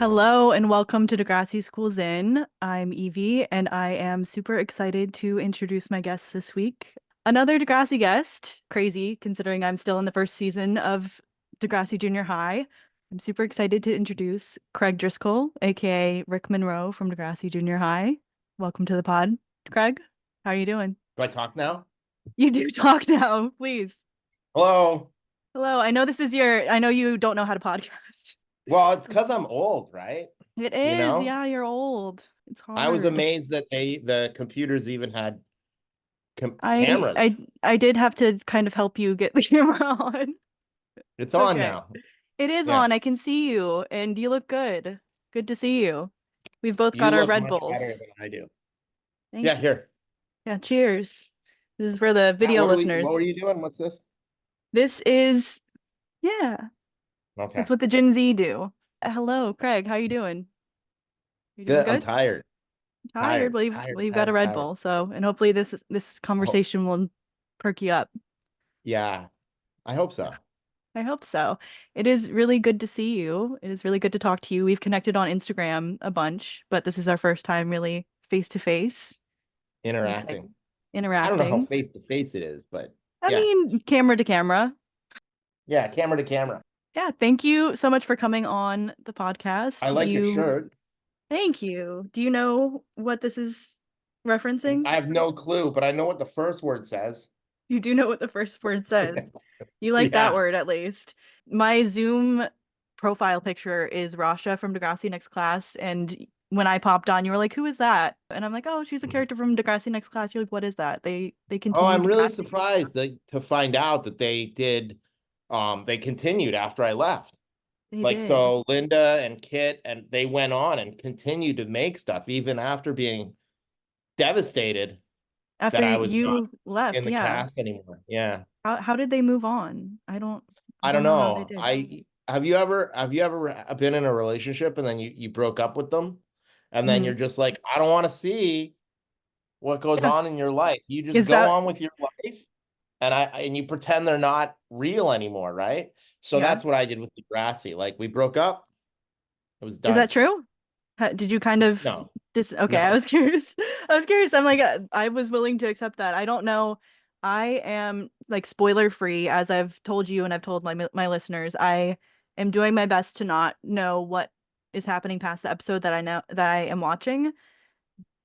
Hello and welcome to Degrassi School's In. I'm Evie and I am super excited to introduce my guest this week. Another Degrassi guest, crazy considering I'm still in the first season of Degrassi Junior High. I'm super excited to introduce Craig Driscoll, aka Rick Munro from Degrassi Junior High. Welcome to the pod. Craig, how are you doing? Do I talk now? You do talk now, please. Hello. Hello, I know you don't know how to podcast. Well, it's because I'm old, right? It You is, know, yeah, you're old. It's I was hard. amazed that the computers even had I cameras. I I did have to kind of help you get the camera on. It's It's on okay. now. It is Yeah. on. I can see you and you look good. Good to see you. We've both You got our look Red much better Bulls. than I do. Yeah, Thank you. here. Yeah, cheers. This is for the Now, video what were listeners. you doing? What's this? This is, yeah, Okay. that's what the Gen Z do. Hello, Craig. How you doing? You doing Good. I'm good? tired. Tired? Well, you've got a Red Tired. Bull, so and hopefully this Oh, conversation will perk you up. yeah. I hope so. I hope so. It is really good to see you. It is really good to talk to you. We've connected on Instagram a bunch, but this is our first time really face to face. I'm Interacting. excited. I don't know how Interacting. face to face it is, but I yeah. mean, camera to camera. Yeah, camera to camera. Yeah, thank you so much for coming on the I podcast. like your shirt. Thank you. Do you know what this is referencing? I have no clue, but I know what the first word says. You do know what the first word says. You like that Yeah. word at least. My Zoom profile picture is Rasha from Degrassi Next Class, and when I popped on, you were like, "Who is that?" And I'm like, "Oh, she's a character from Degrassi Next Class." You're like, "What is that?" They Oh, continued I'm really Degrassi. surprised to find out that they continued after I left. They Like, did. so Linda and Kit, and they went on and continued to make stuff even after being devastated After that I was not you in left, the yeah. cast anymore. Yeah. How did they move on? I I don't don't know how they know. did. I have you ever been in a relationship and then you broke up with them and then Mhm. you're just like, I don't want to see what goes Yeah. on in your life. You just Is go that on with your life and you pretend they're not real anymore, right? So yeah. that's what I did with Degrassi. Like we broke up, it was Is done. that true? Did you kind of No, just okay, I no. was curious. I was curious. I'm like I was willing to accept that. I don't know. I am like spoiler free as I've told you and I've told my listeners. I am doing my best to not know what is happening past the episode that I know that I am watching.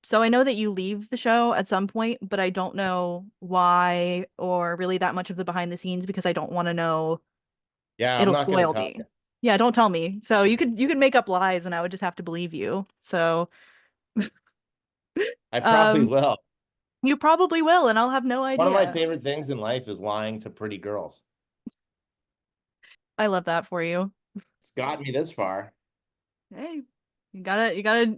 So I know that you leave the show at some point, but I don't know why or really that much of the behind the scenes because I don't want to know. Yeah, I'm It'll not gonna spoil tell me. you. Yeah, don't tell me. So you could make up lies and I would just have to believe you. So I probably um will. you probably will and I'll have no One of my idea. favorite things in life is lying to pretty girls. I love that for you. It's gotten me this far. Hey, you gotta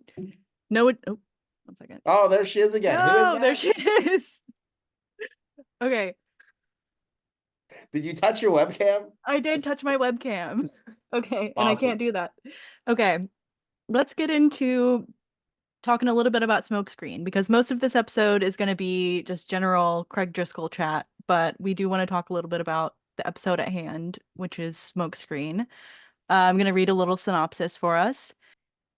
know it. Oh, 1 second. Oh, there she is again. Who is No, there that? she is. Okay, Did you touch your webcam? I did touch my webcam. Okay, and I Awesome. can't do that. Okay, let's get into talking a little bit about Smokescreen because most of this episode is going to be just general Craig Driscoll chat, but we do want to talk a little bit about the episode at hand, which is Smokescreen. I'm going to read a little synopsis for us.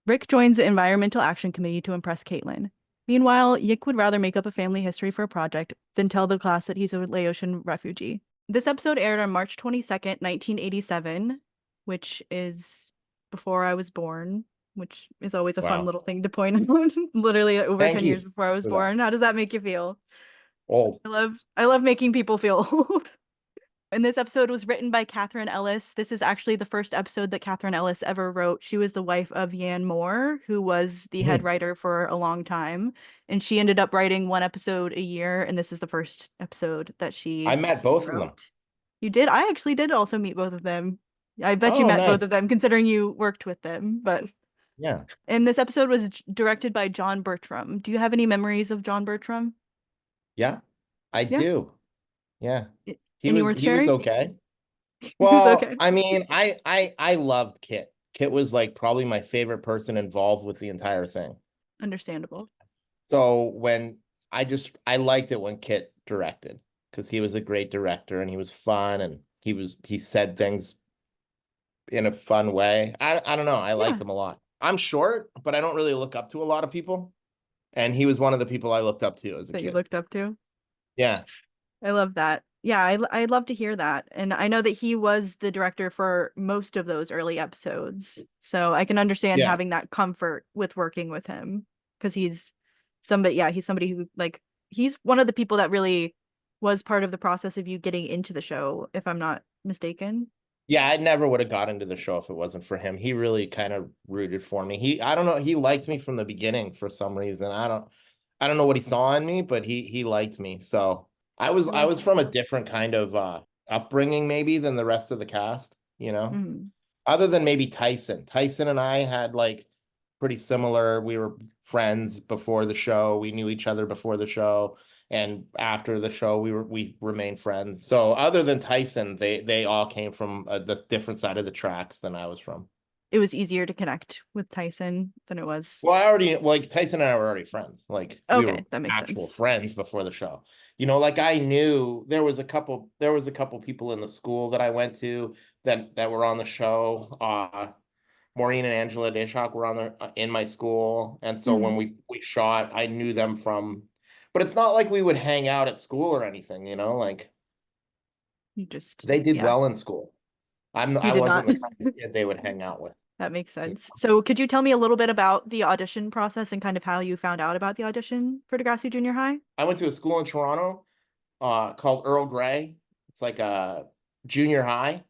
Rick joins the Environmental Action Committee to impress Caitlin. Meanwhile, Yick would rather make up a family history for a project than tell the class that he's a Laotian refugee. This episode aired on March 22nd, 1987, which is before I was born, which is always a fun Wow. little thing to point out. Literally over Thank 10 years you before I was for that. born. How does that make you feel? Old. I love making people feel old. And this episode was written by Catherine Ellis. This is actually the first episode that Catherine Ellis ever wrote. She was the wife of Yan Moore, who was the head Mhm. writer for a long time. And she ended up writing one episode a year. And this is the first episode that I she met both of them. wrote. You did? I actually did also meet both of them. I bet you Oh, met both of nice. them considering you worked with them. But Yeah. and this episode was directed by John Bertram. Do you have any memories of John Bertram? Yeah, I Yeah. do. Yeah. Any worth He was sharing? okay. He was Well, okay. I mean, I loved Kit. Kit was like probably my favorite person involved with the entire thing. Understandable. So when I liked it when Kit directed because he was a great director and he was fun and he said things in a fun way. I don't know. I liked Yeah. him a lot. I'm short, but I don't really look up to a lot of people. And he was one of the people I looked up to as a that you kid. looked up to? Yeah. I love that. Yeah, I'd love to hear that. And I know that he was the director for most of those early episodes. So I can understand Yeah. having that comfort with working with him because he's somebody who like he's one of the people that really was part of the process of you getting into the show, if I'm not mistaken. Yeah, I never would have got into the show if it wasn't for him. He really kind of rooted for me. I don't know, he liked me from the beginning for some reason. I don't know what he saw in me, but he liked me. So I I love was from a different kind of upbringing maybe than the rest of the cast, you know? mm, Other than maybe Tyson. Tyson and I had like pretty similar. We were friends before the show. We knew each other before the show. And after the show, we remained friends. So other than Tyson, they all came from this different side of the tracks than I was from. it was easier to connect with Tyson than it was. Well, I already like Tyson and I were already friends. Like we were Okay, that makes actual sense. friends before the show. You know, like I knew there was a couple people in the school that I went to that were on the show. Maureen and Angela Deshak were on in my school, and so when Mm, we shot, I knew them from. But it's not like we would hang out at school or anything, you know. Like you just they did yeah, well in school. you I did not. wasn't the kind of kid they would hang out with. That makes sense. So could you tell me a little bit about the audition process and kind of how you found out about the audition for Degrassi Junior High? I went to a school in Toronto, called Earl Grey. It's like a junior high,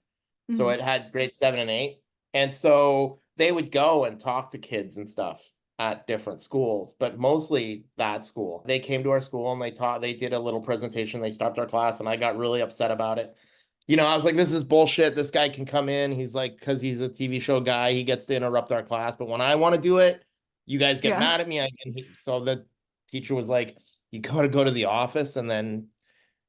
so Hmm. it had grade 7 and 8, and so they would go and talk to kids and stuff at different schools, but mostly that school. They came to our school and they did a little presentation. They stopped our class, and I got really upset about it. You know, I was like, this is bullshit. This guy can come in. He's like, because he's a TV show guy, he gets to interrupt our class. But when I want to do it, you guys get Yeah. mad at me. So the teacher was like, you got to go to the office. And then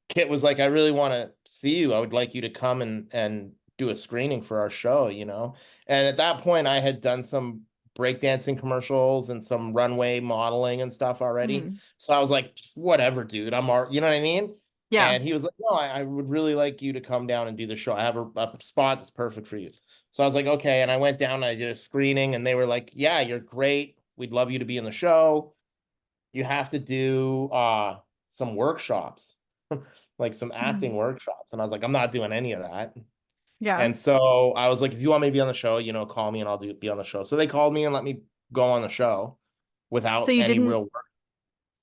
Kit was like, I really want to see you. I would like you to come and do a screening for our show, you know? And at that point, I had done some breakdancing commercials and some runway modeling and stuff already. Hmm. So I was like, whatever, dude. You know what I mean? Yeah. And he was like, no, I would really like you to come down and do the show. I have a spot that's perfect for you. So I was like, okay. And I went down and I did a screening, and they were like, yeah, you're great. We'd love you to be in the show. You have to do some workshops, like some Hmm. acting workshops. And I was like, I'm not doing any of that. Yeah. And so I was like, if you want me to be on the show, you know, call me and I'll be on the show. So they called me and let me go on the show So without any real work.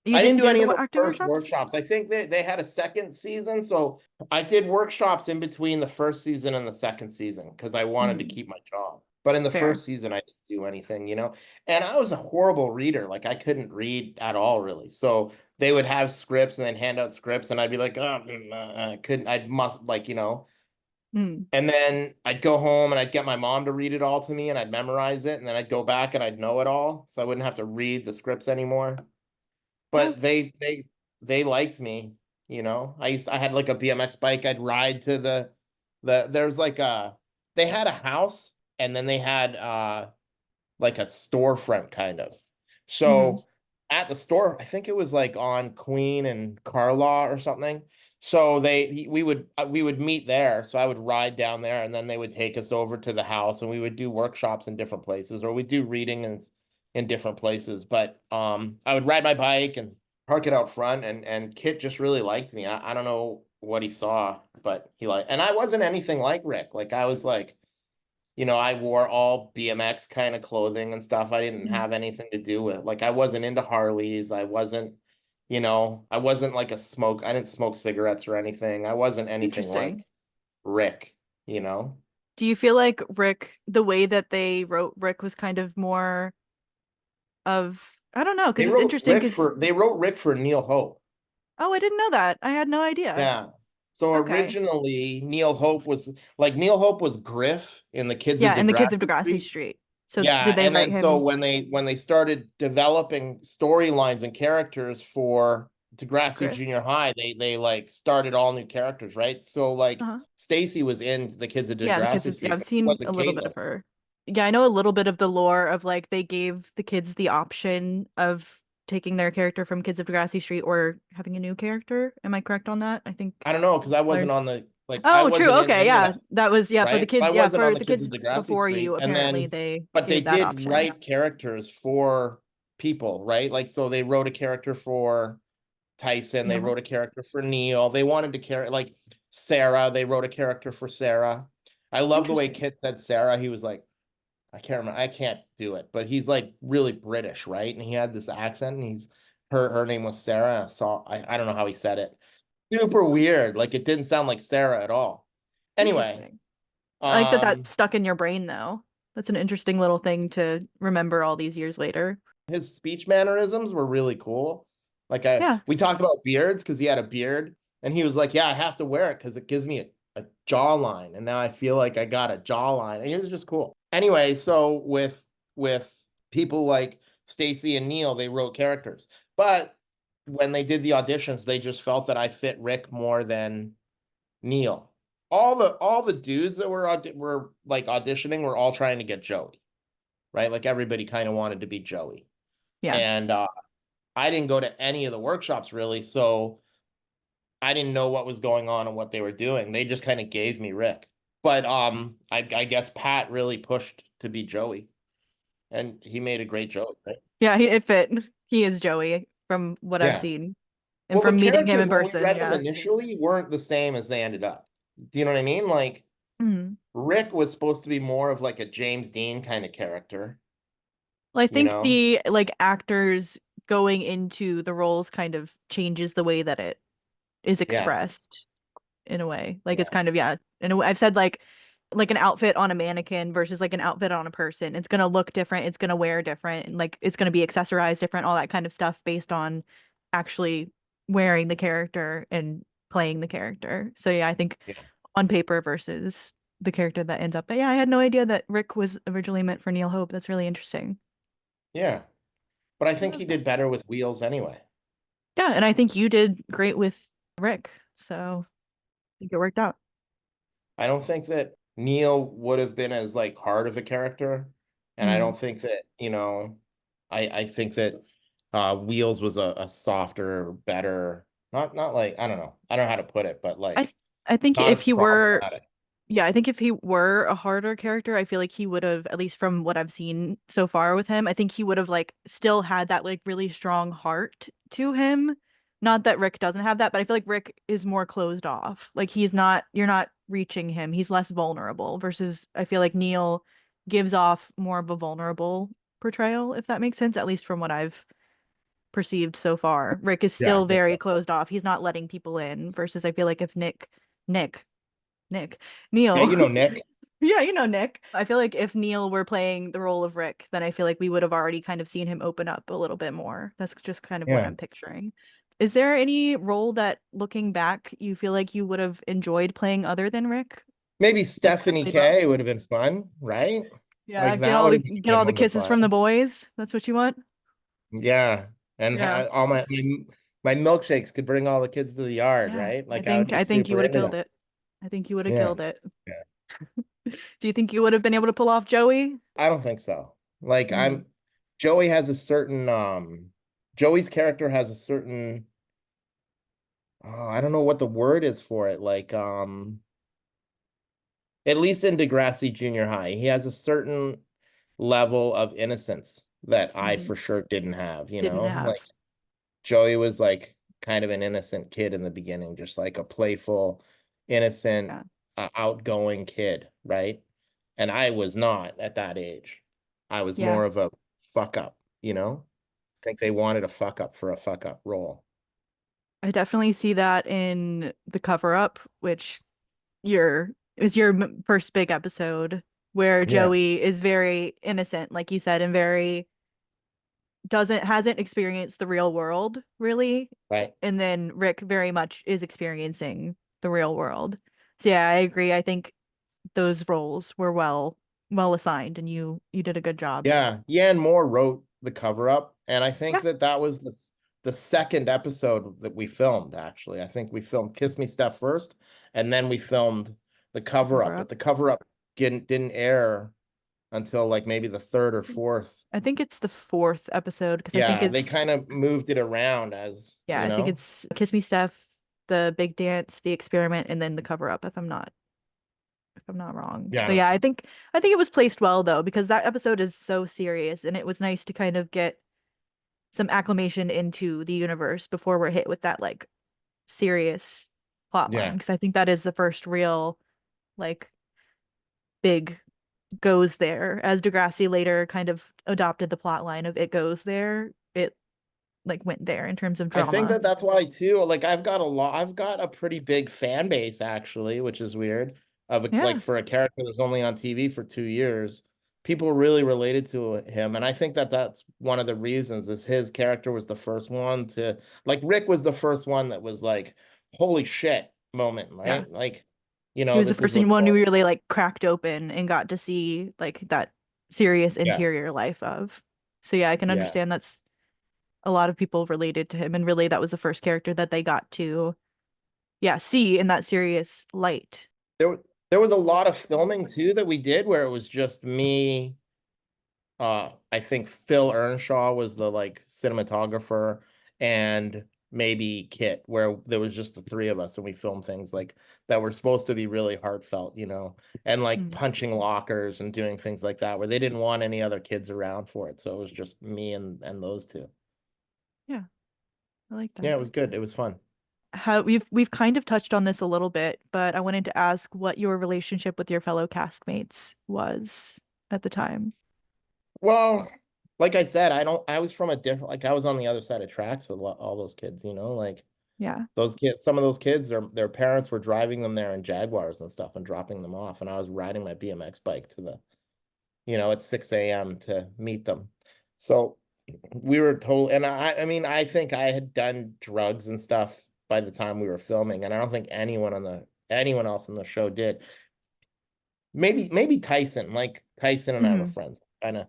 you I didn't didn't do do any of the the acting first workshops? workshops. I think they had a second season. So I did workshops in between the first season and the second season because I wanted to Hmm. keep my job. But in the Fair. first season, I didn't do anything, you know. And I was a horrible reader. Like I couldn't read at all, really. So they would have scripts and then hand out scripts, and I'd be like, oh, I couldn't, I must, like, you know. Hmm. And then I'd go home and I'd get my mom to read it all to me and I'd memorize it. And then I'd go back and I'd know it all. So I wouldn't have to read the scripts anymore. Yeah. But they liked me, you know. I had like a BMX bike. I'd ride to there's like they had a house, and then they had like a storefront kind of. Hmm. So at the store, I think it was like on Queen and Carlaw or something. So we would meet there. So I would ride down there, and then they would take us over to the house, and we would do workshops in different places, or we'd do reading in different places. But I would ride my bike and park it out front, and Kit just really liked me. I don't know what he saw, but he liked, and I wasn't anything like Rick. Like I was like, you know, I wore all BMX kind of clothing and stuff. I didn't Hmm. have anything to do with, like, I wasn't into Harleys. I wasn't, you know, I wasn't like I didn't smoke cigarettes or anything. I wasn't anything Interesting. like Rick, you know. Do you feel like Rick, the way that they wrote Rick was kind of more of, I don't know, because it's interesting because, They wrote Rick for Neil Hope. oh, I didn't know that. I had no idea. Yeah. So Okay. originally Neil Hope was Griff in the Kids of Yeah, and the Kids of Degrassi Degrassi Street. Street. So Yeah, did they and write then so him? when they started developing storylines and characters for Degrassi Griff? Junior High, they like started all new characters, right? So like Uh-huh. Stacy was in the Kids of Yeah, the Kids Degrassi of, yeah, Street, I've but she seen a wasn't little bit Caitlin. of her. Yeah, I know a little bit of the lore of like they gave the kids the option of taking their character from Kids of Degrassi Street or having a new character. Am I correct on that? I think I don't know because I I wasn't learned. on Like I Oh, true. wasn't in Okay, any of yeah. that, That was yeah, for the right? kids, I yeah, wasn't on for the the kids kids of Degrassi before you, Street. And apparently then, they but they gave that did option. write characters for people, right? Like, so they wrote a character for Tyson, they Neil. wrote a character for Neil. They wanted to carry like Sarah, they wrote a character for Sarah. I love the way Interesting. Kit said Sarah. He was like, I can't remember, I can't do it, but he's like really British, right? And he had this accent, and he's her name was Sarah. I don't know how he said it. Super weird. Like it didn't sound like Sarah at all. Anyway, Interesting. I like that um, that's stuck in your brain though. That's an interesting little thing to remember all these years later. his speech mannerisms were really cool. Like Yeah. we talked about beards because he had a beard, and he was like, "Yeah, I have to wear it because it gives me a jawline, and now I feel like I got a jawline." And it was just cool. Anyway, so with people like Stacy and Neil, they wrote characters, but when they did the auditions, they just felt that I fit Rick more than Neil. All the dudes that were like auditioning were all trying to get Joey, right? Like everybody kind of wanted to be Joey. Yeah. And I didn't go to any of the workshops really, so I didn't know what was going on and what they were doing. They just kind of gave me Rick. But I guess Pat really pushed to be Joey, and he made a great Joey, right? Yeah, it fit. He is Joey from what I've Yeah. seen. And Well, the from meeting him characters in when we person, read them yeah. initially weren't the same as they ended up. Do you know what I mean? Like Mhm. Rick was supposed to be more of like a James Dean kind of character, Well, I you think know? the like actors going into the roles kind of changes the way that it is Yeah. expressed in a way. Like it's Yeah. kind of yeah. In a way, I've said like an outfit on a mannequin versus like an outfit on a person. It's gonna look different. It's gonna wear different, and like it's gonna be accessorized different. All that kind of stuff based on actually wearing the character and playing the character. So yeah, I think Yeah. on paper versus the character that ends up. But yeah, I had no idea that Rick was originally meant for Neil Hope. That's really interesting. Yeah. But I I think love he that. did better with Wheels anyway. Yeah, and I think you did great with Rick. So I think it worked out. I don't think that Neil would have been as like hard of a character. And I Mm. don't think that, I think that Wheels was a softer, better, not like, I don't know. I don't know how to put it, but I like th I think not if as he were problematic. yeah, I think if he were a harder character, I feel like he would have, at least from what I've seen so far with him, I think he would have like still had that like really strong heart to him. Not that Rick doesn't have that, but I feel like Rick is more closed off. Like he's not, you're not reaching him. He's less vulnerable versus I feel like Neil gives off more of a vulnerable portrayal, if that makes sense, at least from what I've perceived so far. Rick is Yeah, I still think very so. closed off. He's not letting people in versus I feel like if Nick, Nick, Yeah, Neil. Nick. Yeah, you know Nick. I feel like if Neil were playing the role of Rick, then I feel like we would have already kind of seen him open up a little bit more. That's just kind of what Yeah. I'm picturing. Is there any role that looking back you feel like you would have enjoyed playing other than Rick? Maybe Like Stephanie definitely both. K would have been fun, right? Yeah, Like that would have been a get good all the one to kisses from the play. boys. That's what you want? Yeah. And Yeah. all my milkshakes could bring all the kids to the yard, Yeah. right? Like I would be I think you super would have into killed that. it. I think you would have Yeah. killed it. Yeah. Do you think you would have been able to pull off Joey? I don't think so. Like Mm, Joey has a certain Joey's character has a certain I don't know what the word is for it. Like at least in Degrassi Junior High, he has a certain level of innocence that I mhm. for sure didn't have, Didn't have. Like Joey was like kind of an innocent kid in the beginning, just like a playful, innocent, Yeah. outgoing kid, right? And I was not at that age. I was Yeah. more of a fuck up, I think they wanted a fuck up for a fuck up role. I definitely see that in the cover up, which your is your first big episode where Yeah, Joey is very innocent, like you said, and very doesn't hasn't experienced the real world really. right. And then Rick very much is experiencing the real world. So yeah, I agree. I think those roles were well assigned and you did a good job. Yeah, Yan Moore wrote the cover up, and I think Yeah, that was the second episode that we filmed, actually. I think we filmed Kiss Me Steph first, and then we filmed the the cover cover up, but up. the cover up didn't air until like maybe the third or fourth. I think it's the fourth episode because I think Yeah, they it's kind of moved it around as, yeah, I think it's Kiss Me Steph, the big dance, the experiment, and then the cover up, if I'm not wrong. Yeah, So yeah, I think it was placed well though, because that episode is so serious and it was nice to kind of get some acclimation into the universe before we're hit with that like serious plot line. yeah. Because I think that is the first real like big goes there. As Degrassi later kind of adopted the plot line of it goes there, it like went there in terms of I think drama. that that's why too. Like I've got a pretty big fan base actually, which is weird. Like Yeah. for a character that's only on TV for 2 years, people really related to him, and I think that that's one of the reasons is his character was the first one to like Rick was the first one that was like, holy shit moment, Yeah. right? Like, He was the this is first what's one who going. really like cracked open and got to see like that serious Yeah, interior life of. So yeah, I can yeah. understand that's a lot of people related to him and really that was the first character that they got to yeah, see in that serious light. There was a lot of filming too that we did where it was just me. I think Phil Earnshaw was the like cinematographer and maybe Kit, where there was just the three of us and we filmed things like that were supposed to be really heartfelt, and like Mm. punching lockers and doing things like that where they didn't want any other kids around for it. So it was just me and those two. Yeah, I like Yeah, that. it was good. It was fun. How we've kind of touched on this a little bit, but I wanted to ask what your relationship with your fellow castmates was at the time. Well, like I said, I was from a different, like I was on the other side of tracks of all those kids, like Yeah. those kids, some of those kids, their parents were driving them there in Jaguars and stuff and dropping them off. And I was riding my BMX bike to at 6 a.m. to meet them. So we were told, and I mean, I think I had done drugs and stuff by the time we were filming, and I don't think anyone else in the show did. Maybe Tyson, like Tyson and I were Hmm. friends, kind of.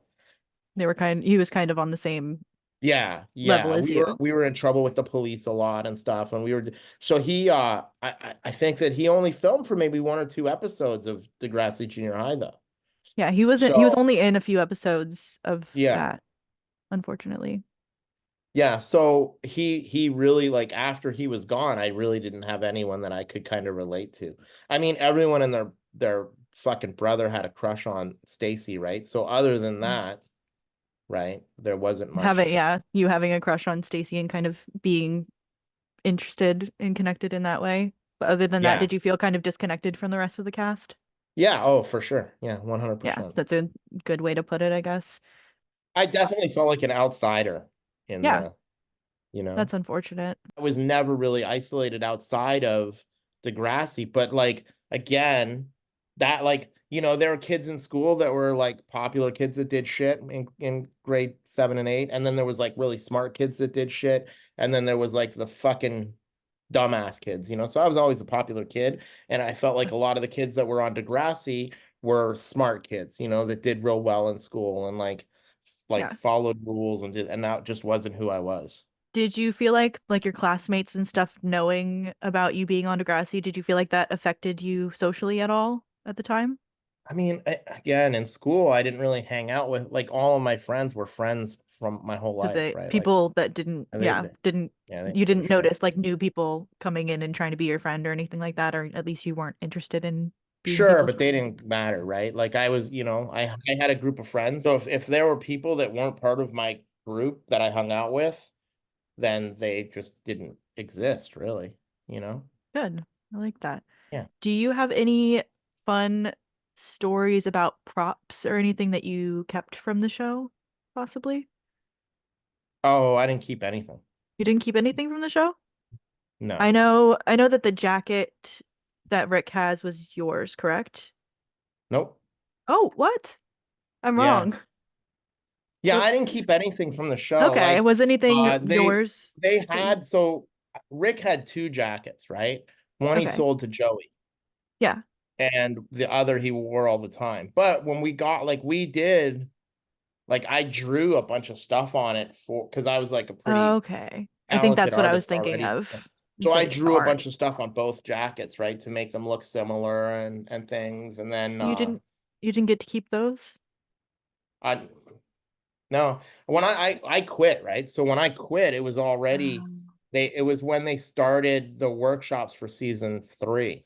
He was kind of on the same Yeah, level yeah. as you. We were in trouble with the police a lot and stuff. And so he I think that he only filmed for maybe 1 or 2 episodes of Degrassi Junior High though. Yeah, he was So only in a few episodes of yeah. that, unfortunately. Yeah. So he really like after he was gone, I really didn't have anyone that I could kind of relate to. I mean, everyone and their fucking brother had a crush on Stacy, right? So other than Mm. that, right, there wasn't Having, much. yeah, you having a crush on Stacy and kind of being interested and connected in that way. But other than that, Yeah. did you feel kind of disconnected from the rest of the cast? Yeah, oh, for sure. Yeah, Yeah, 100%. that's a good way to put it, I guess. I definitely felt like an outsider in Yeah, the, you know. that's unfortunate. I was never really isolated outside of Degrassi, but like again, that like, there were kids in school that were like popular kids that did shit in grade 7 and 8, and then there was like really smart kids that did shit, and then there was like the fucking dumbass kids, So I was always a popular kid, and I felt like a lot of the kids that were on Degrassi were smart kids, that did real well in school and like Yeah. followed rules and that just wasn't who I was. Did you feel like your classmates and stuff knowing about you being on Degrassi, did you feel like that affected you socially at all at the time? I mean, again, in school, I didn't really hang out with like all of my friends were friends from my whole So life, the right? Like, people that didn't, and yeah, didn't you they were didn't shit. notice like new people coming in and trying to be your friend or anything like that, or at least you weren't interested in being Sure, people's but they friend. didn't matter, right? Like I was, I had a group of friends. So if there were people that weren't part of my group that I hung out with, then they just didn't exist, really, you know? Good. I like that. Yeah. Do you have any fun stories about props or anything that you kept from the show, possibly? Oh, I didn't keep anything. You didn't keep anything from the show? No. I know that the jacket that Rick has was yours, correct? Nope. Oh, what? I'm Yeah. wrong. Yeah, I What's didn't keep anything from the show. okay, Like, was anything they yours they that you had so Rick had two jackets, right? One he okay. sold to Joey, Yeah. and the other he wore all the time. But when we got like we did, like I drew a bunch of stuff on it for because I was like a pretty Okay. I think talented that's what I was artist thinking already. of So I instead of drew a art. bunch of stuff on both jackets, right, to make them look similar and things. And then You didn't get to keep those? I no, when I quit, right? So when I quit, it was already Oh. it was when they started the workshops for season 3.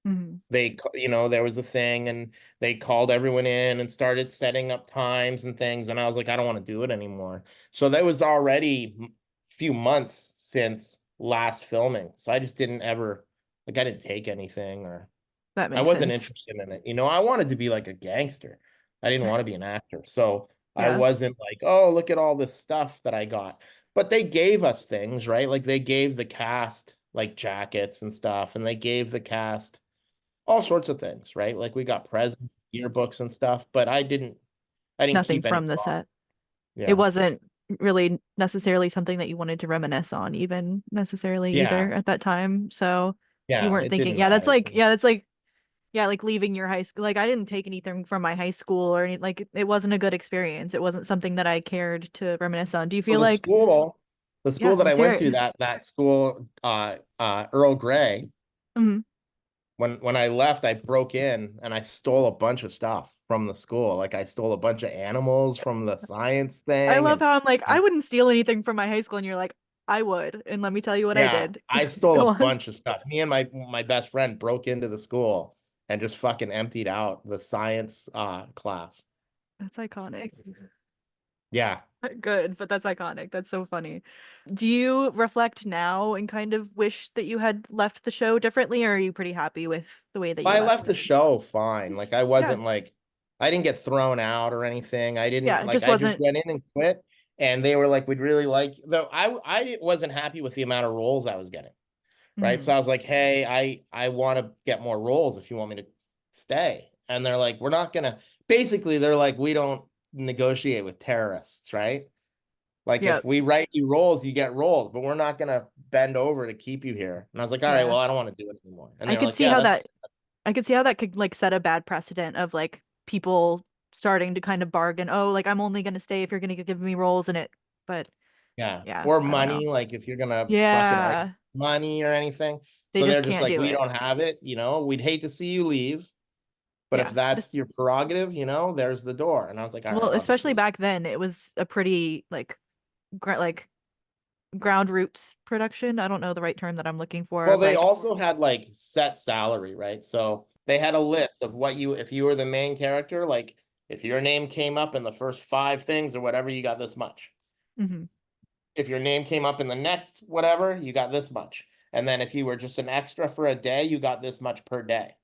Hmm. There was a thing and they called everyone in and started setting up times and things. And I was like, I don't want to do it anymore. So that was already a few months since last filming. So I just didn't ever, like, I didn't take anything or That I makes wasn't sense. interested in it. I wanted to be like a gangster. I didn't want to be an actor. So I Yeah, wasn't like, oh, look at all this stuff that I got. But they gave us things, right? Like they gave the cast like jackets and stuff, and they gave the cast all sorts of things, right? Like we got presents, yearbooks and stuff, but I didn't nothing keep any from the copy. set. It Yeah. wasn't really necessarily something that you wanted to reminisce on, even necessarily either Yeah. at that time. So you Yeah. weren't It thinking, didn't yeah, matter. that's like, yeah, like leaving your high school. Like I didn't take anything from my high school or any, like it wasn't a good experience. It wasn't something that I cared to reminisce on. Do you So feel like, the school yeah, that I let's hear went it. to, that school, Earl Grey, Hmm. when I left, I broke in and I stole a bunch of stuff from the school. Like I stole a bunch of animals from the science I thing love how I'm like, I and wouldn't steal anything from my high school, and you're like, I would. And let me tell you what I yeah, did. I stole a Go on. bunch of stuff. Me and my best friend broke into the school and just fucking emptied out the science class. That's iconic. Yeah. Good, but that's iconic. That's so funny. Do you reflect now and kind of wish that you had left the show differently, or are you pretty happy with the way that you I left left? the show fine. Like I Yeah, wasn't like I didn't get thrown out or anything. I didn't yeah, it like just I just wasn't. went in and quit and they were like, we'd really like though I wasn't happy with the amount of roles I was getting. Right. So Mhm. I was like, hey, I want to get more roles if you want me to stay. And they're like, we're not gonna basically they're like, we don't negotiate with terrorists, right? Like if Yep. we write you roles, you get roles, but we're not gonna bend over to keep you here. And I was like, all right, Yeah. well, I don't want to do it anymore. And I they were could like, see yeah, how that's that I could see how that could like set a bad precedent of like people starting to kind of bargain, oh, like I'm only gonna stay if you're gonna give me roles in it. But yeah. yeah, Or I don't know. money, like if you're gonna fucking argue Yeah. money or anything. They So just they're just can't like, do we it. don't have it, we'd hate to see you leave. But if Yeah. that's your prerogative, there's the door. And I was like, all Well, right, I'll just especially leave. back then, it was a pretty like ground roots production. I don't know the right term that I'm looking for Well, of they like, also had like set salary, right? So they had a list of if you were the main character, like if your name came up in the first 5 things or whatever, you got this much. mhm, If your name came up in the next whatever, you got this much. And then if you were just an extra for a day, you got this much per day.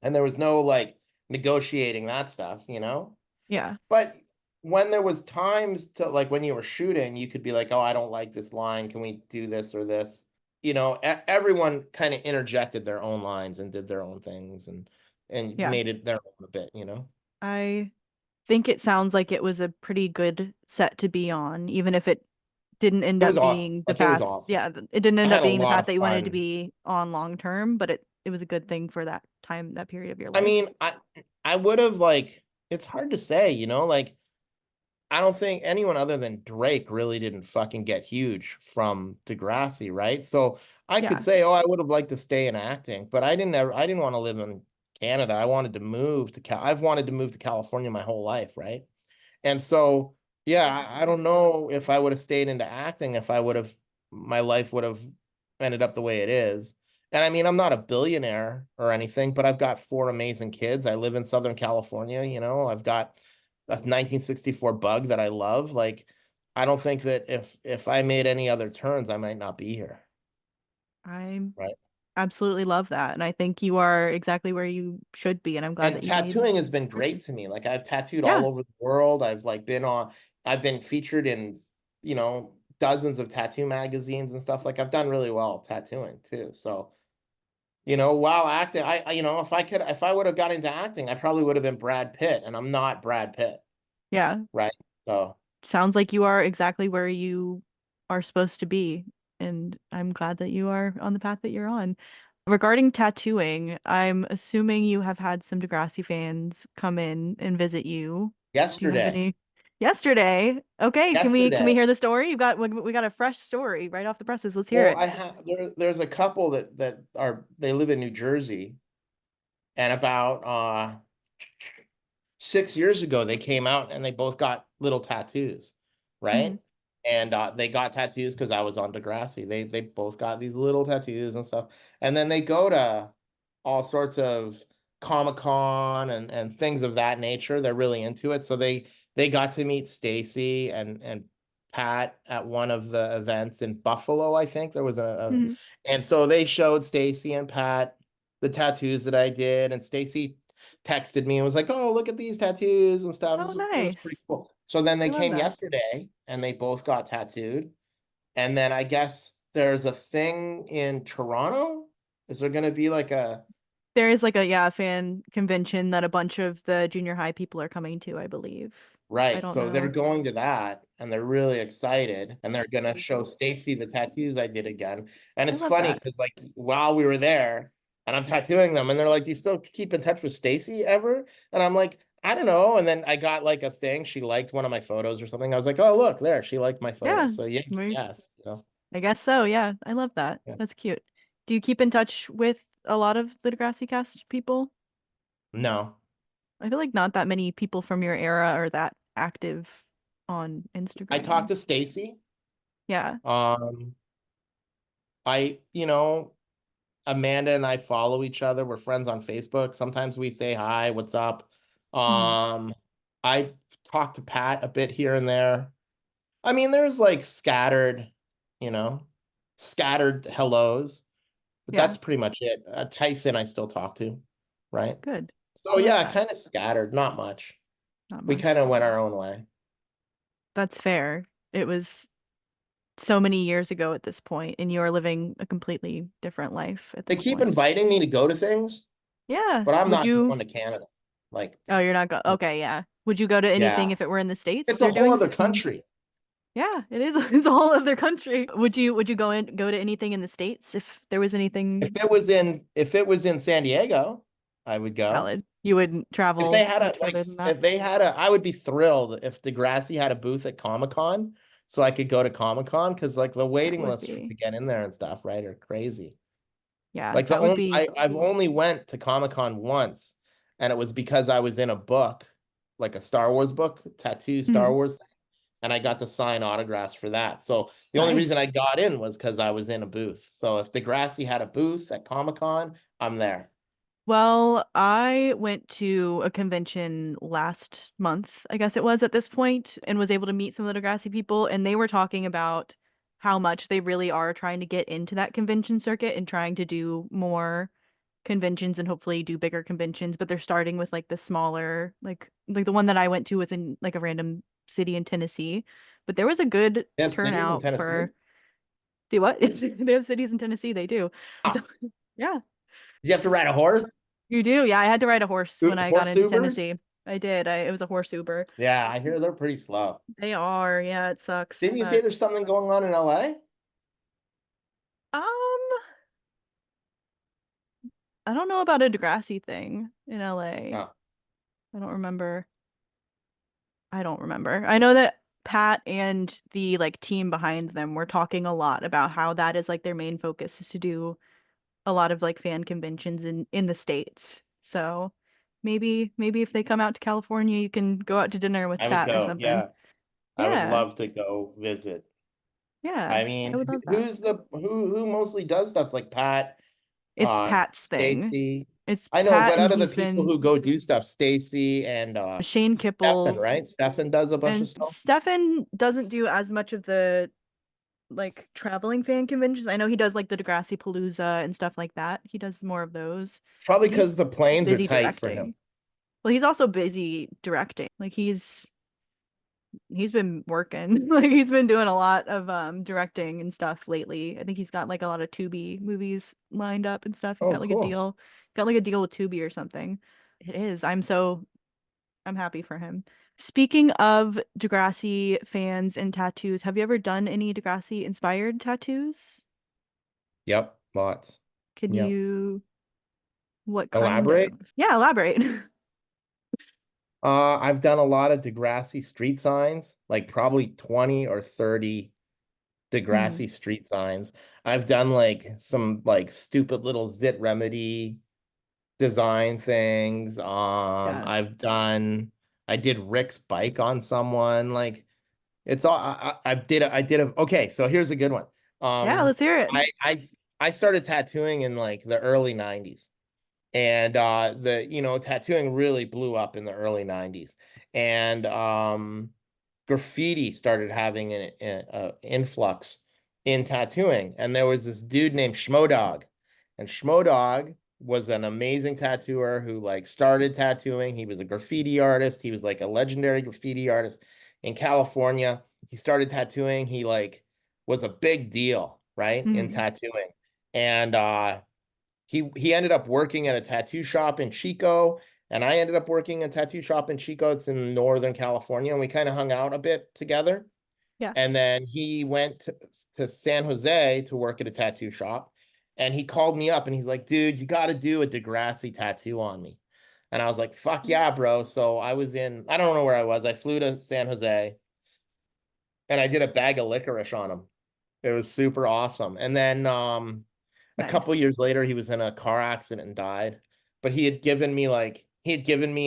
And there was no like negotiating that stuff. yeah, But when there was times to like when you were shooting, you could be like, "Oh, I don't like this line. Can we do this or this?" Everyone kind of interjected their own lines and did their own things and yeah. made it their own a bit. I think it sounds like it was a pretty good set to be on, even if it didn't end It was up awesome. being the Like it was path. awesome. Yeah, it didn't I end up had a being the lot path of that you wanted to fun. be on long term, but it was a good thing for that time, that period of your I life. mean, I would have like it's hard to say, like I don't think anyone other than Drake really didn't fucking get huge from Degrassi, right? So I could Yeah, say, oh, I would have liked to stay in acting, but I didn't want to live in Canada. I wanted to move to I've wanted to move to California my whole life, right? And so, yeah, I don't know if I would have stayed into acting, if my life would have ended up the way it is. And I mean, I'm not a billionaire or anything, but I've got 4 amazing kids. I live in Southern California. I've got a 1964 bug that I love. Like, I don't think that if I made any other turns, I might not be here. I Right. absolutely love that. And I think you are exactly where you should be. And I'm glad And that you made tattooing has been the great person. to me. Like I've tattooed Yeah. all over the world. I've been featured in, dozens of tattoo magazines and stuff. Like I've done really well tattooing too. So, while acting, if I would have got into acting, I probably would have been Brad Pitt, and I'm not Brad Pitt, Yeah. right? So Sounds like you are exactly where you are supposed to be. And I'm glad that you are on the path that you're on. Regarding tattooing, I'm assuming you have had some Degrassi fans come in and visit you. Do you have yesterday, any? Yesterday. Okay, can we yesterday, hear the story? We got a fresh story right off the presses. Let's hear well, it. there's a couple they live in New Jersey, and about 6 years ago they came out and they both got little tattoos, Hmm. right? and they got tattoos because I was on Degrassi. They both got these little tattoos and stuff, and then they go to all sorts of Comic-Con and things of that nature. They're really into it, so they got to meet Stacy and Pat at one of the events in Buffalo. I think there was Mhm. and so they showed Stacy and Pat the tattoos that I did, and Stacy texted me and was like, "Oh, look at these tattoos and stuff." Oh, It was pretty nice. cool. So then I they love came that. yesterday and they both got tattooed. And then I guess there's a thing in Toronto. Is there going to be like a There is like a yeah, fan convention that a bunch of the junior high people are coming to, I believe. I right? don't So they're know. going to that and they're really excited and they're going to show Stacy the tattoos I did again. And I it's love funny that. because like while we were there and I'm tattooing them and they're like, "Do you still keep in touch with Stacy ever?" And I'm like, "I don't know." And then I got like a thing. She liked one of my photos or something. I was like, "Oh, look there. She liked my photo." Yeah. So yeah, we- yes, you know. I guess so. Yeah. I love that. Yeah. That's cute. Do you keep in touch with a lot of the Degrassi cast people? No. I feel like not that many people from your era are that active on I talked Instagram. to Stacy. Yeah. Um, you know, Amanda and I follow each other. We're friends on Facebook. Sometimes we say hi, what's up? Mhm. I talk to Pat a bit here and there. I mean, there's like you know, scattered hellos, but Yeah. that's pretty much it. Tyson, I still talk to, right? Good. So I love yeah, that. kind of scattered, not much. Not We kind much. of went our own way. That's fair. It was so many years ago at this point, and you are living a completely different life at They this keep point. inviting me to go to things, Yeah. but I'm Would not you? going to Canada. Like, Oh, you're not go. Okay, yeah. Would you go to anything yeah, if it were in the States? it's a They're whole doing other country. yeah, it is. It's a whole other country. Would you go to anything in the States if there was anything If it was in San Diego, I would go. valid? You wouldn't If they travel had a much like further than that. if they had a I would be thrilled if Degrassi had a booth at Comic-Con so I could go to Comic-Con because like the That waiting would lists to be get in there and stuff, right, are crazy. yeah, Like that would be I've only went to Comic-Con once and it was because I was in a book, like a Star Wars book, tattoo Star mhm, Wars thing, and I got to sign autographs for that. So the only reason I nice. got in was because I was in a booth. So if Degrassi had a booth at Comic-Con, I'm there. Well, I went to a convention last month, I guess it was at this point, and was able to meet some of the Degrassi people, and they were talking about how much they really are trying to get into that convention circuit and trying to do more conventions and hopefully do bigger conventions, but they're starting with like the smaller, like the one that I went to was in like a random city in Tennessee, but there was a good They have cities in turnout Tennessee. for the what? They have cities in Tennessee, they do. So, Ah, yeah. you have to ride a horse? You do? Yeah, I had to ride a horse when I got Horse into Ubers? Tennessee. I did. It was a horse Uber. Yeah, I hear they're pretty slow. They are. Yeah, it sucks, Didn't you say but there's something going on in LA? um, I don't know about a Degrassi thing in LA. Oh, I don't remember. I don't remember. I know that Pat and the like team behind them were talking a lot about how that is like their main focus is to do a lot of like fan conventions in the States. So maybe if they come out to California, you can go out to dinner with I would Pat or go. something. Yeah, I would Yeah. love to go visit. Yeah. I I mean, would love that. who's the who mostly does stuff like Pat, It's Pat's thing. Stacy. It's I know, Pat but and out of the he's people been who go do stuff, Stacy and Shane Stefan, Kipple right? Stefan does a bunch of and stuff. Stefan doesn't do as much of the like traveling fan conventions. I know he does like the Degrassi Palooza and stuff like that. He does more of those, Probably but because he's the planes are busy tight for him. directing. Well, he's also busy directing. Like he's been working. Like he's been doing a lot of directing and stuff lately. I think he's got like a lot of Tubi movies lined up and stuff. He's Oh, got like a cool. deal, with Tubi or something. It is. I'm happy for him. Speaking of Degrassi fans and tattoos, have you ever done any Degrassi inspired tattoos? Yep, lots. Can Yep. you, what kind Elaborate. of? Yeah, elaborate. I've done a lot of Degrassi street signs, like probably 20 or 30 Mhm. Degrassi street signs. I've done like some like stupid little Zit Remedy design things. Yeah. I did Rick's bike on someone. Like It's all I did a okay, so here's a good one. Yeah, let's hear it. I I I started tattooing in like the early 90s. And the tattooing really blew up in the early 90s. And graffiti started having an influx in tattooing. And there was this dude named Schmodog. And Schmodog was an amazing tattooer who like started tattooing. He was a graffiti artist. He was like a legendary graffiti artist in California. He started tattooing. He like was a big deal, right, in Mhm. tattooing. And he ended up working at a tattoo shop in Chico, and I ended up working at a tattoo shop in Chico. It's in Northern California, and we kind of hung out a bit together. Yeah. And then he went to San Jose to work at a tattoo shop, and he called me up and he's like, dude, you got to do a Degrassi tattoo on me. And I was like, fuck yeah, bro. So I don't know where I was. I flew to San Jose and I did a bag of licorice on him. It was super awesome. And then a couple Nice. years later, he was in a car accident and died. But he had given me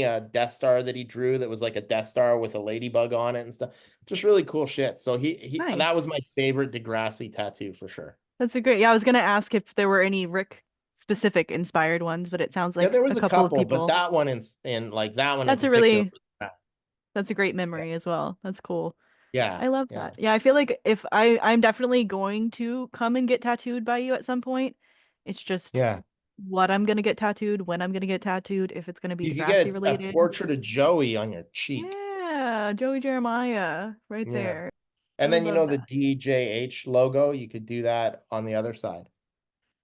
a Death Star that he drew that was like a Death Star with a ladybug on it and stuff. Just really cool shit. So he that was Nice. my favorite Degrassi tattoo for sure. That's a great. Yeah, I was gonna ask if there were any Rick specific inspired ones, but it sounds Yeah, like there a was a couple of couple, but people. that one in That's a particular. really that's a great Yeah, memory as well. That's cool. yeah, I love yeah, that. Yeah, I feel like if I'm definitely going to come and get tattooed by you at some point. It's just yeah. what I'm gonna get tattooed, when I'm gonna get tattooed, if it's gonna be You could Degrassi get a related. portrait of Joey on your cheek. Yeah, Joey Jeremiah right Yeah. there. I And would then love the that. DJH logo, you could do that on the other side.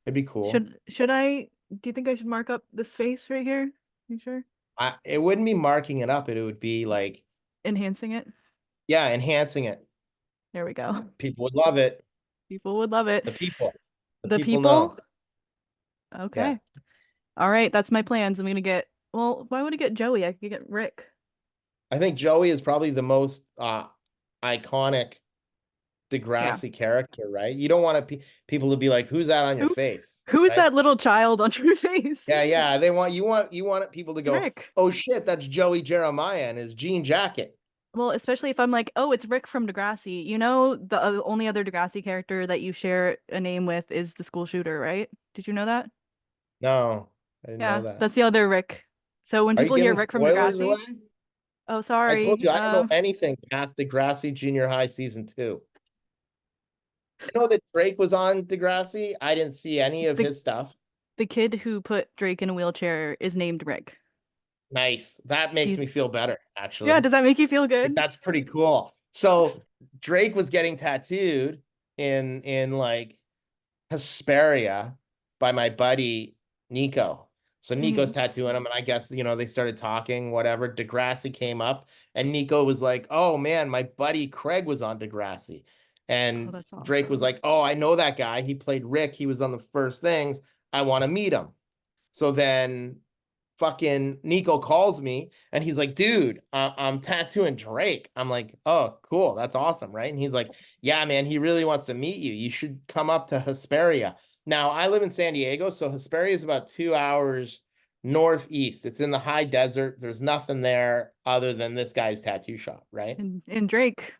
It'd be cool. Should I do you think I should mark up this face right here? You sure? It wouldn't be marking it up. It would be like, Enhancing it. yeah, enhancing it. There we go. People would love it. People would love it. The people, the The people know. people? Yeah. Okay. All right, that's my plans. I'm gonna get, well, why would I get Joey? I could get Rick. I think Joey is probably the most iconic Yeah. Degrassi character, right? You don't want people to be like, "Who's that on your Who face?" who is Right? that little child on your face? Yeah, yeah. You want people to go, Rick. "Oh shit, that's Joey Jeremiah in his jean jacket." Well, especially if I'm like, oh, it's Rick from Degrassi. You know, the only other Degrassi character that you share a name with is the school shooter, right? Did you know that? No, I didn't know Yeah, that. that's the other Rick. So when Are you people hear giving Rick from spoilers Degrassi, away? oh, I told sorry. you I don't know anything past Degrassi Junior High season 2. I know that Drake was on Degrassi. I didn't see any of the his stuff. the kid who put Drake in a wheelchair is named Rick. Nice. That Do makes you, me feel better, yeah, actually. does that make you feel Like good? that's pretty cool. So Drake was getting tattooed in like Hesperia by my buddy Nico. So Hmm. Nico's tattooing him, and I guess they started talking, whatever. Degrassi came up, and Nico was like, "Oh man, my buddy Craig was on Degrassi," Oh, and that's Drake was awesome. like, "Oh, I know that guy. He played Rick. He was on the first things. I want to meet him." So then fucking Nico calls me and he's like, dude, I'm tattooing Drake. I'm like, oh, cool. That's awesome. Right. And he's like, yeah, man, he really wants to meet you. You should come up to Hesperia. Now, I live in San Diego. So Hesperia is about 2 hours northeast. It's in the high desert. There's nothing there other than this guy's tattoo shop. Right. And Drake,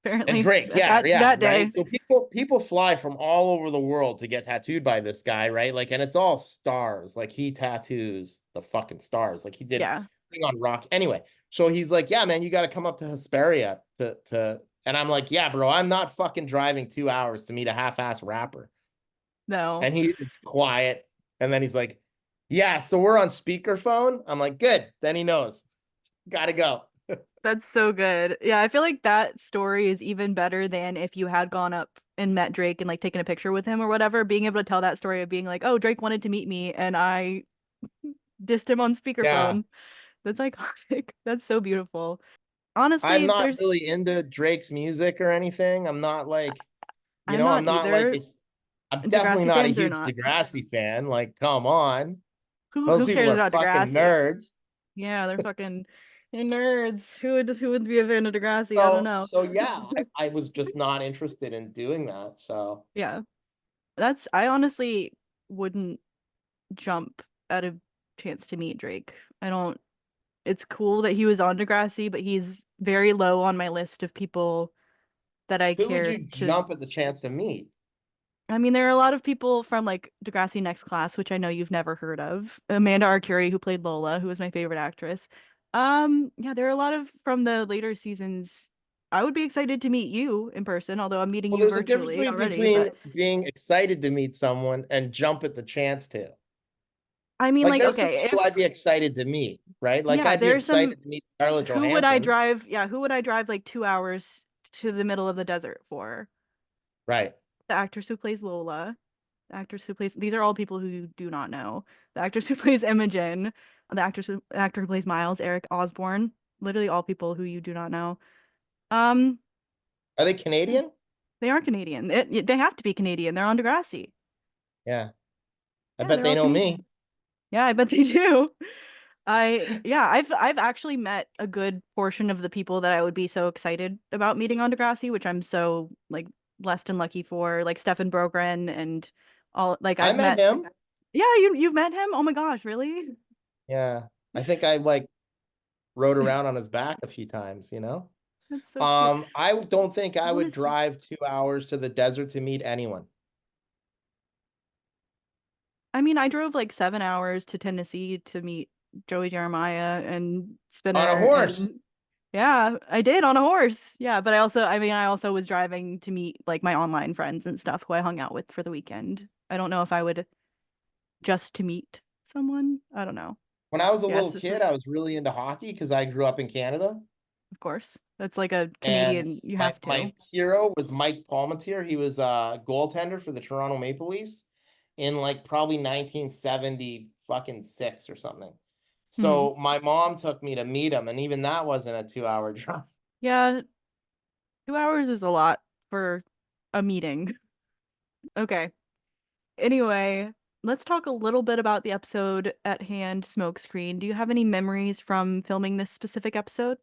And apparently Drake, at yeah, that yeah, that right. day. So people fly from all over the world to get tattooed by this guy, right? Like, and it's all stars. Like he tattoos the fucking stars. Like he did Yeah. thing on Rock. Anyway, so he's like, yeah, man, you got to come up to Hesperia to. And I'm like, yeah, bro, I'm not fucking driving 2 hours to meet a half-ass rapper. No. And it's quiet. And then he's like, yeah, so we're on speakerphone. I'm like, good. Then he knows. Gotta go. That's so good. Yeah, I feel like that story is even better than if you had gone up and met Drake and like taken a picture with him or whatever. Being able to tell that story of being like, oh, Drake wanted to meet me and I dissed him on Yeah. speakerphone. That's iconic. That's so beautiful. I'm Honestly, not there's really into Drake's music or anything. I'm not like, I'm I'm not not like either. I'm definitely Degrassi not a fans are huge not. Degrassi fan. Like, come on. Who Those people cares are about fucking Degrassi? nerds. Yeah, they're nerds. Who would be a fan of Degrassi? I don't So know. so yeah, I was just not interested in doing that. So Yeah. I honestly wouldn't jump at a chance to meet Drake. I don't It's cool that he was on Degrassi, but he's very low on my list of people that I Who would care you to. jump at the chance to meet? I mean, there are a lot of people from like Degrassi Next Class, which I know you've never heard of. Amanda Arcuri, who played Lola, who was my favorite actress. Yeah, there are a lot of from the later seasons. I would be excited to meet you in person, although I'm meeting Well, you there's a difference virtually already. between But being excited to meet someone and jump at the chance to. I mean, Like, like, there's some okay, people I'd if be excited to meet, right? Like, yeah, I'd be there's some. excited to meet Scarlett Who would I Johansson, drive? Yeah, who would I drive like 2 hours to the middle of the desert for? right? The actress who plays Lola, the actress who plays. These are all people who you do not know. The actress who plays Imogen, the actor who plays Miles, Eric Osborne. Literally all people who you do not know. Um, Are they yeah, Canadian? they are Canadian. They have to be Canadian. They're on Degrassi. Yeah, I Yeah, bet they're they all know Canadian. me. Yeah, I bet they do. I've actually met a good portion of the people that I would be so excited about meeting on Degrassi, which I'm so like blessed and lucky for, like Stefan Brogren and all like I I've met met. him. Yeah, you've met him? Oh my gosh, really? Yeah, I think I like rode around on his back a few times, you know? That's so cute. I don't think I I want to would see. drive 2 hours to the desert to meet anyone. I mean, I drove like 7 hours to Tennessee to meet Joey Jeremiah and On a Spinner horse. and yeah, I did on a horse. Yeah, but I also was driving to meet like my online friends and stuff who I hung out with for the weekend. I don't know if I would just to meet someone. I don't know. When I was a little Yes, kid, I was really into hockey because I grew up in Canada. of course. That's like a And Canadian, you my have to. my hero was Mike Palmateer. He was a goaltender for the Toronto Maple Leafs in like probably 1970 fucking six or something. Hmm. So my mom took me to meet him, and even that wasn't a 2 hour drive. Yeah, 2 hours is a lot for a meeting. Okay. Anyway, let's talk a little bit about the episode at hand, Smokescreen. Do you have any memories from filming this specific episode?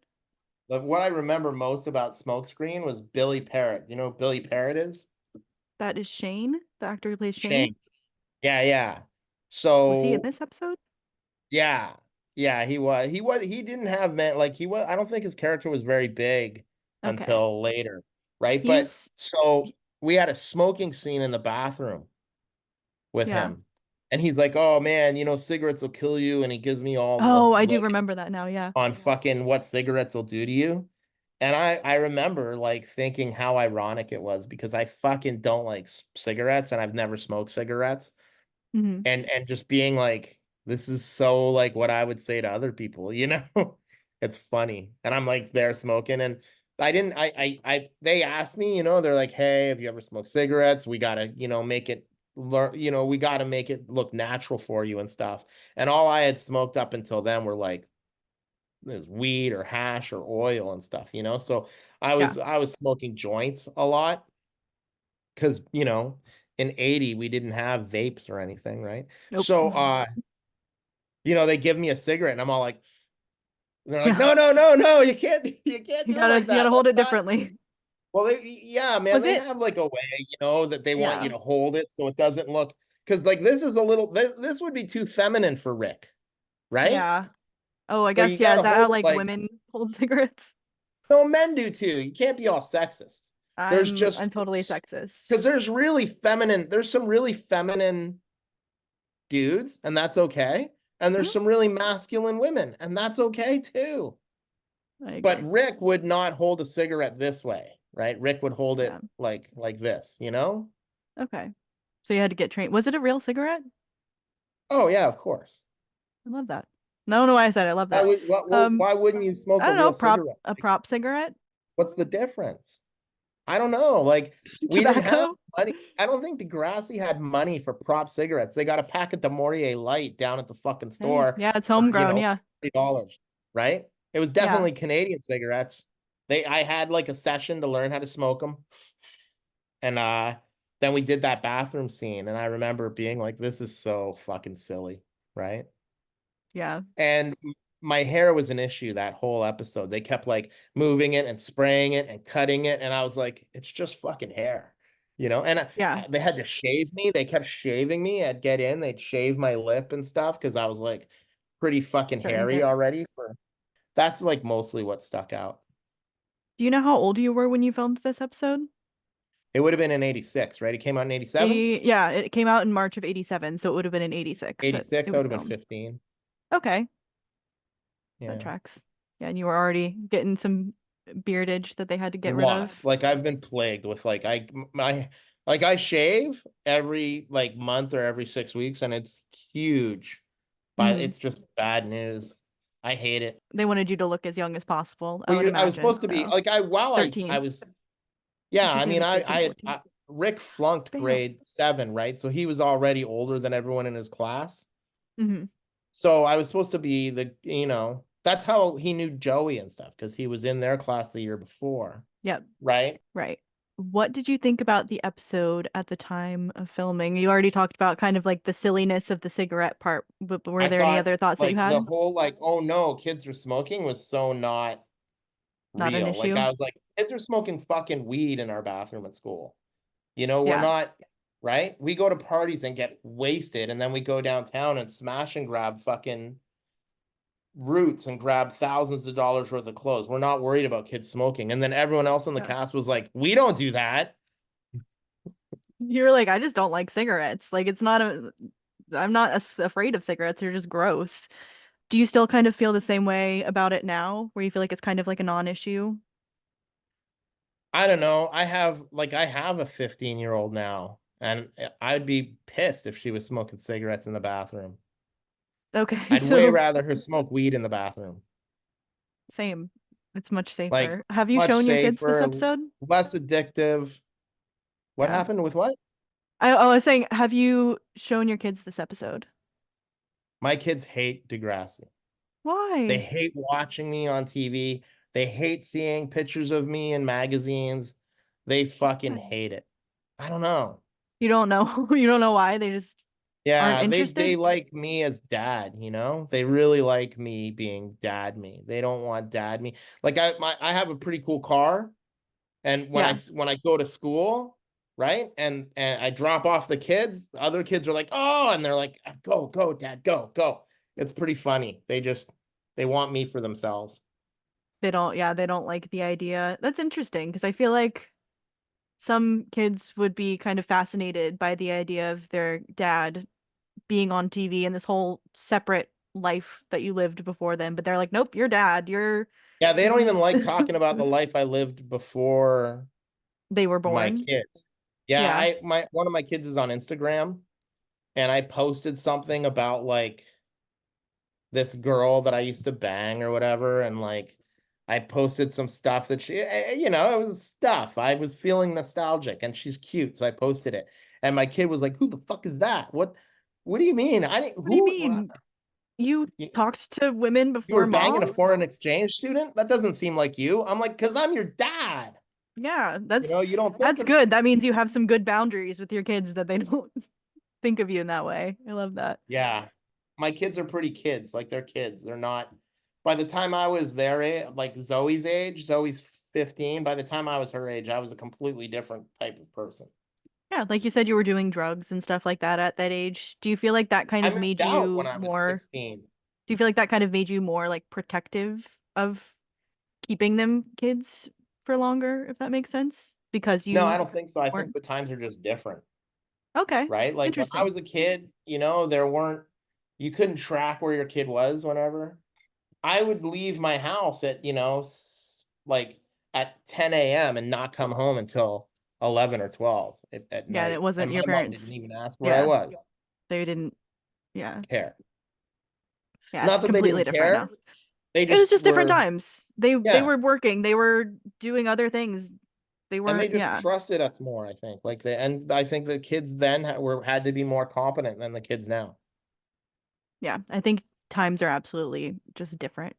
Like, what I remember most about Smokescreen was Billy Parrott. You know who Billy Parrott is? That is Shane, the actor who plays Shane. Shane. Yeah, yeah. Was he in So this episode? yeah, yeah, he didn't have man like he was. I don't think his character was very big Okay. until later, right? But He's, so we had a smoking scene in the bathroom with yeah. him, and he's like, "Oh man, cigarettes will kill you," and he gives me all Oh, I do the remember that now. Yeah. on fucking what cigarettes will do to you. And I remember like thinking how ironic it was because I fucking don't like cigarettes and I've never smoked cigarettes Hmm. and just being like this is so like what I would say to other people, you know? It's funny. And I'm like there smoking and I didn't they asked me, they're like, "Hey, have you ever smoked cigarettes? We got to, make it learn, we got to make it look natural for you and stuff." And all I had smoked up until then were like there's weed or hash or oil and stuff, So I Yeah. was I was smoking joints a lot because, in 80 we didn't have vapes or anything, right? Nope. So they give me a cigarette and I'm all like they're like, Yeah. "No, no, no, no, you can't You do it gotta like you gotta that. hold That's it not." differently. Well, yeah, man, Was they it? have like a way, that they want you Yeah. to hold it so it doesn't look because like this is a little this would be too feminine for Rick, right? Yeah. Oh, I So you guess, yeah. got Is to that how hold it like like women hold cigarettes? no, men do too. You can't be all sexist. There's I'm just totally sexist. because there's some really feminine dudes, and that's okay. And there's Mhm. some really masculine women, and that's okay too. I But agree. Rick would not hold a cigarette this way, right? Rick would hold Yeah. it like this, you know? Okay. So you had to get trained. Was it a real cigarette? Oh yeah, of course. I love that. I don't know why I said I love Why that. would Um, why wouldn't you smoke I a don't know, real cigarette? a prop cigarette? What's the difference? I don't know. Like we didn't have Tobacco? money. I don't think Degrassi had money for prop cigarettes. They got a packet de Maurier Light down at the fucking Hey, store yeah, it's for, homegrown, yeah. $30, right? It was Yeah. definitely Canadian cigarettes. I had like a session to learn how to smoke them. And then we did that bathroom scene and I remember being like this is so fucking silly, right? Yeah. And my hair was an issue that whole episode. They kept like moving it and spraying it and cutting it. And I was like, it's just fucking hair, And Yeah. they had to shave me. They kept shaving me. I'd get in, they'd shave my lip and stuff because I was like pretty fucking Starting to hairy get already. That's like mostly what stuck out. Do you know how old you were when you filmed this episode? It would have been in 86, right? It came out in 87? Yeah, it came out in March of 87, so it would have been in 86 that it 86, I would was have been filmed. 15. Okay, that Yeah. tracks. Yeah, and you were already getting some beardage that they had to get rid Lots. of. Like I've been plagued with I shave every like month or every 6 weeks and it's huge. But Hmm. it's just bad news. I hate it. They wanted you to look as young as possible, I Well, would I was imagine. supposed to be So like I 13. was yeah, I Between mean like 13 and 14. Rick flunked Damn. grade 7, right? So he was already older than everyone in his class. Hmm. So I was supposed to be that's how he knew Joey and stuff because he was in their class the year before, Yep. right? Right. What did you think about the episode at the time of filming? You already talked about kind of like the silliness of the cigarette part, but were I there any thought other thoughts that you like the had? whole like, oh no, kids are smoking was so not Not an real. Like issue. I was like, kids are smoking fucking weed in our bathroom at school. We're Yeah. not, right? We go to parties and get wasted, and then we go downtown and smash and grab fucking roots and grab thousands of dollars worth of clothes. We're not worried about kids smoking. And then everyone else in the Yeah. cast was like, we don't do that. You were like, I just don't like cigarettes. Like it's not a I'm not afraid of cigarettes. They're just gross. Do you still kind of feel the same way about it now, where you feel like it's kind of like a non-issue? I don't know. I have a 15-year-old now, and I'd be pissed if she was smoking cigarettes in the bathroom. Okay, I'd way so rather her smoke weed in the bathroom. same. It's much Like safer. Have you much shown your kids this safer, episode? less addictive. What Yeah. happened with what? I was saying, have you shown your kids this episode? My kids hate Degrassi. They Why? hate watching me on TV. They hate seeing pictures of me in magazines. They fucking Why? hate it. I don't know. You don't know. You don't know why. They just aren't Yeah, they interested. like me as dad. They really like me being dad me. They don't want dad me. Like I have a pretty cool car, and when I Yeah, when I go to school, right? And I drop off the kids, the other kids are like, "Oh," and they're like, "Go, go, dad, go, go." It's pretty funny. They want me for themselves. they don't. Yeah, they don't like the idea. That's interesting because I feel like some kids would be kind of fascinated by the idea of their dad being on TV and this whole separate life that you lived before them. But they're like, nope, you're dad. Yeah, they This don't even is like talking about the life I lived before they were my born. kids. Yeah, Yeah. I my one of my kids is on Instagram and I posted something about like this girl that I used to bang or whatever and like I posted some stuff that it was stuff. I was feeling nostalgic and she's cute, so I posted it. And my kid was like, "Who the fuck is that? What do you mean? I didn't What do you who mean? You you, talked to women you were before banging a mom? foreign exchange student? That doesn't seem like you." I'm like, "Cuz I'm your dad." Yeah, You don't think that's of good. That means you have some good boundaries with your kids that they don't think of you in that way. I love that. Yeah. My kids are pretty kids, like they're kids. They're not by the time I was their age, like Zoe's age, Zoe's 15, by the time I was her age, I was a completely different type of person. Yeah, like you said, you were doing drugs and stuff like that at that age. Do you feel like that kind I of moved made out when you I was more, 16. do you feel like that kind of made you more like protective of keeping them kids for longer, if that makes sense? Because No, I you don't think so. I think weren't. the times are just different, Okay, right? Like when I interesting. was a kid, you couldn't track where your kid was whenever. I would leave my house at, like at 10 a.m. and not come home until 11 or 12 at Yeah, and it night. And wasn't my your mom didn't parents. even ask where I Yeah, was. they didn't. Yeah, Care. yeah, it's Not that they completely didn't different now. care. They It was just just different were, times. They yeah. were working, they were doing other things. They And they weren't, just yeah. trusted us more, I think. And I think the kids then had to be more competent than the kids now. Yeah, I think times are absolutely just different.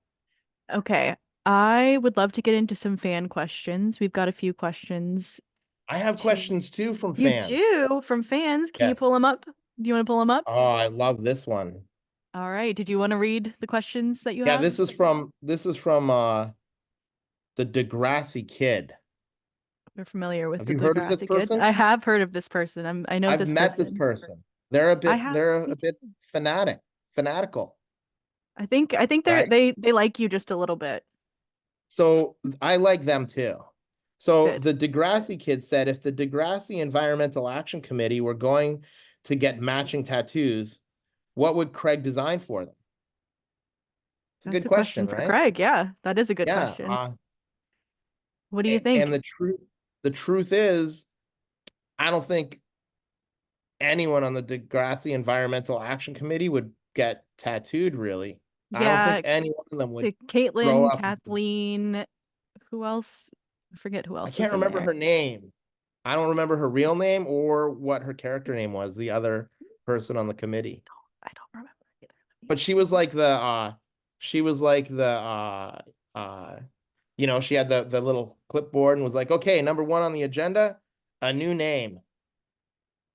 Okay. I would love to get into some fan questions. We've got a few questions I have to questions too from you fans. do from fans. Can you Yes. pull them up? Do you want to pull them up? Oh, I love this one. All right. Did you want to read the questions that you Yeah, have? this is from the Degrassi Kid. We're familiar with Have the you heard of this Degrassi Kid. person? I have heard of this person. I know I've this met this person. person. They're a I bit have they're me a bit too. fanatical, I think right? they like you just a little bit. So I like them too. So Good. the Degrassi Kid said if the Degrassi Environmental Action Committee were going to get matching tattoos, what would Craig design for them? It's a That's good a question question, for right? Craig. Yeah, that is a good Yeah. question. What do you And think? the truth is, I don't think anyone on the Degrassi Environmental Action Committee would get tattooed, really. I don't think Yeah, any one of them would the grow Caitlin, up. Kathleen, who else? I forget who I else was can't in remember there. her name. I don't remember her real name or what her character name was, the other person on the committee. I don't remember either. But she was like uh she had the little clipboard and was like, okay, number one on the agenda, a new name,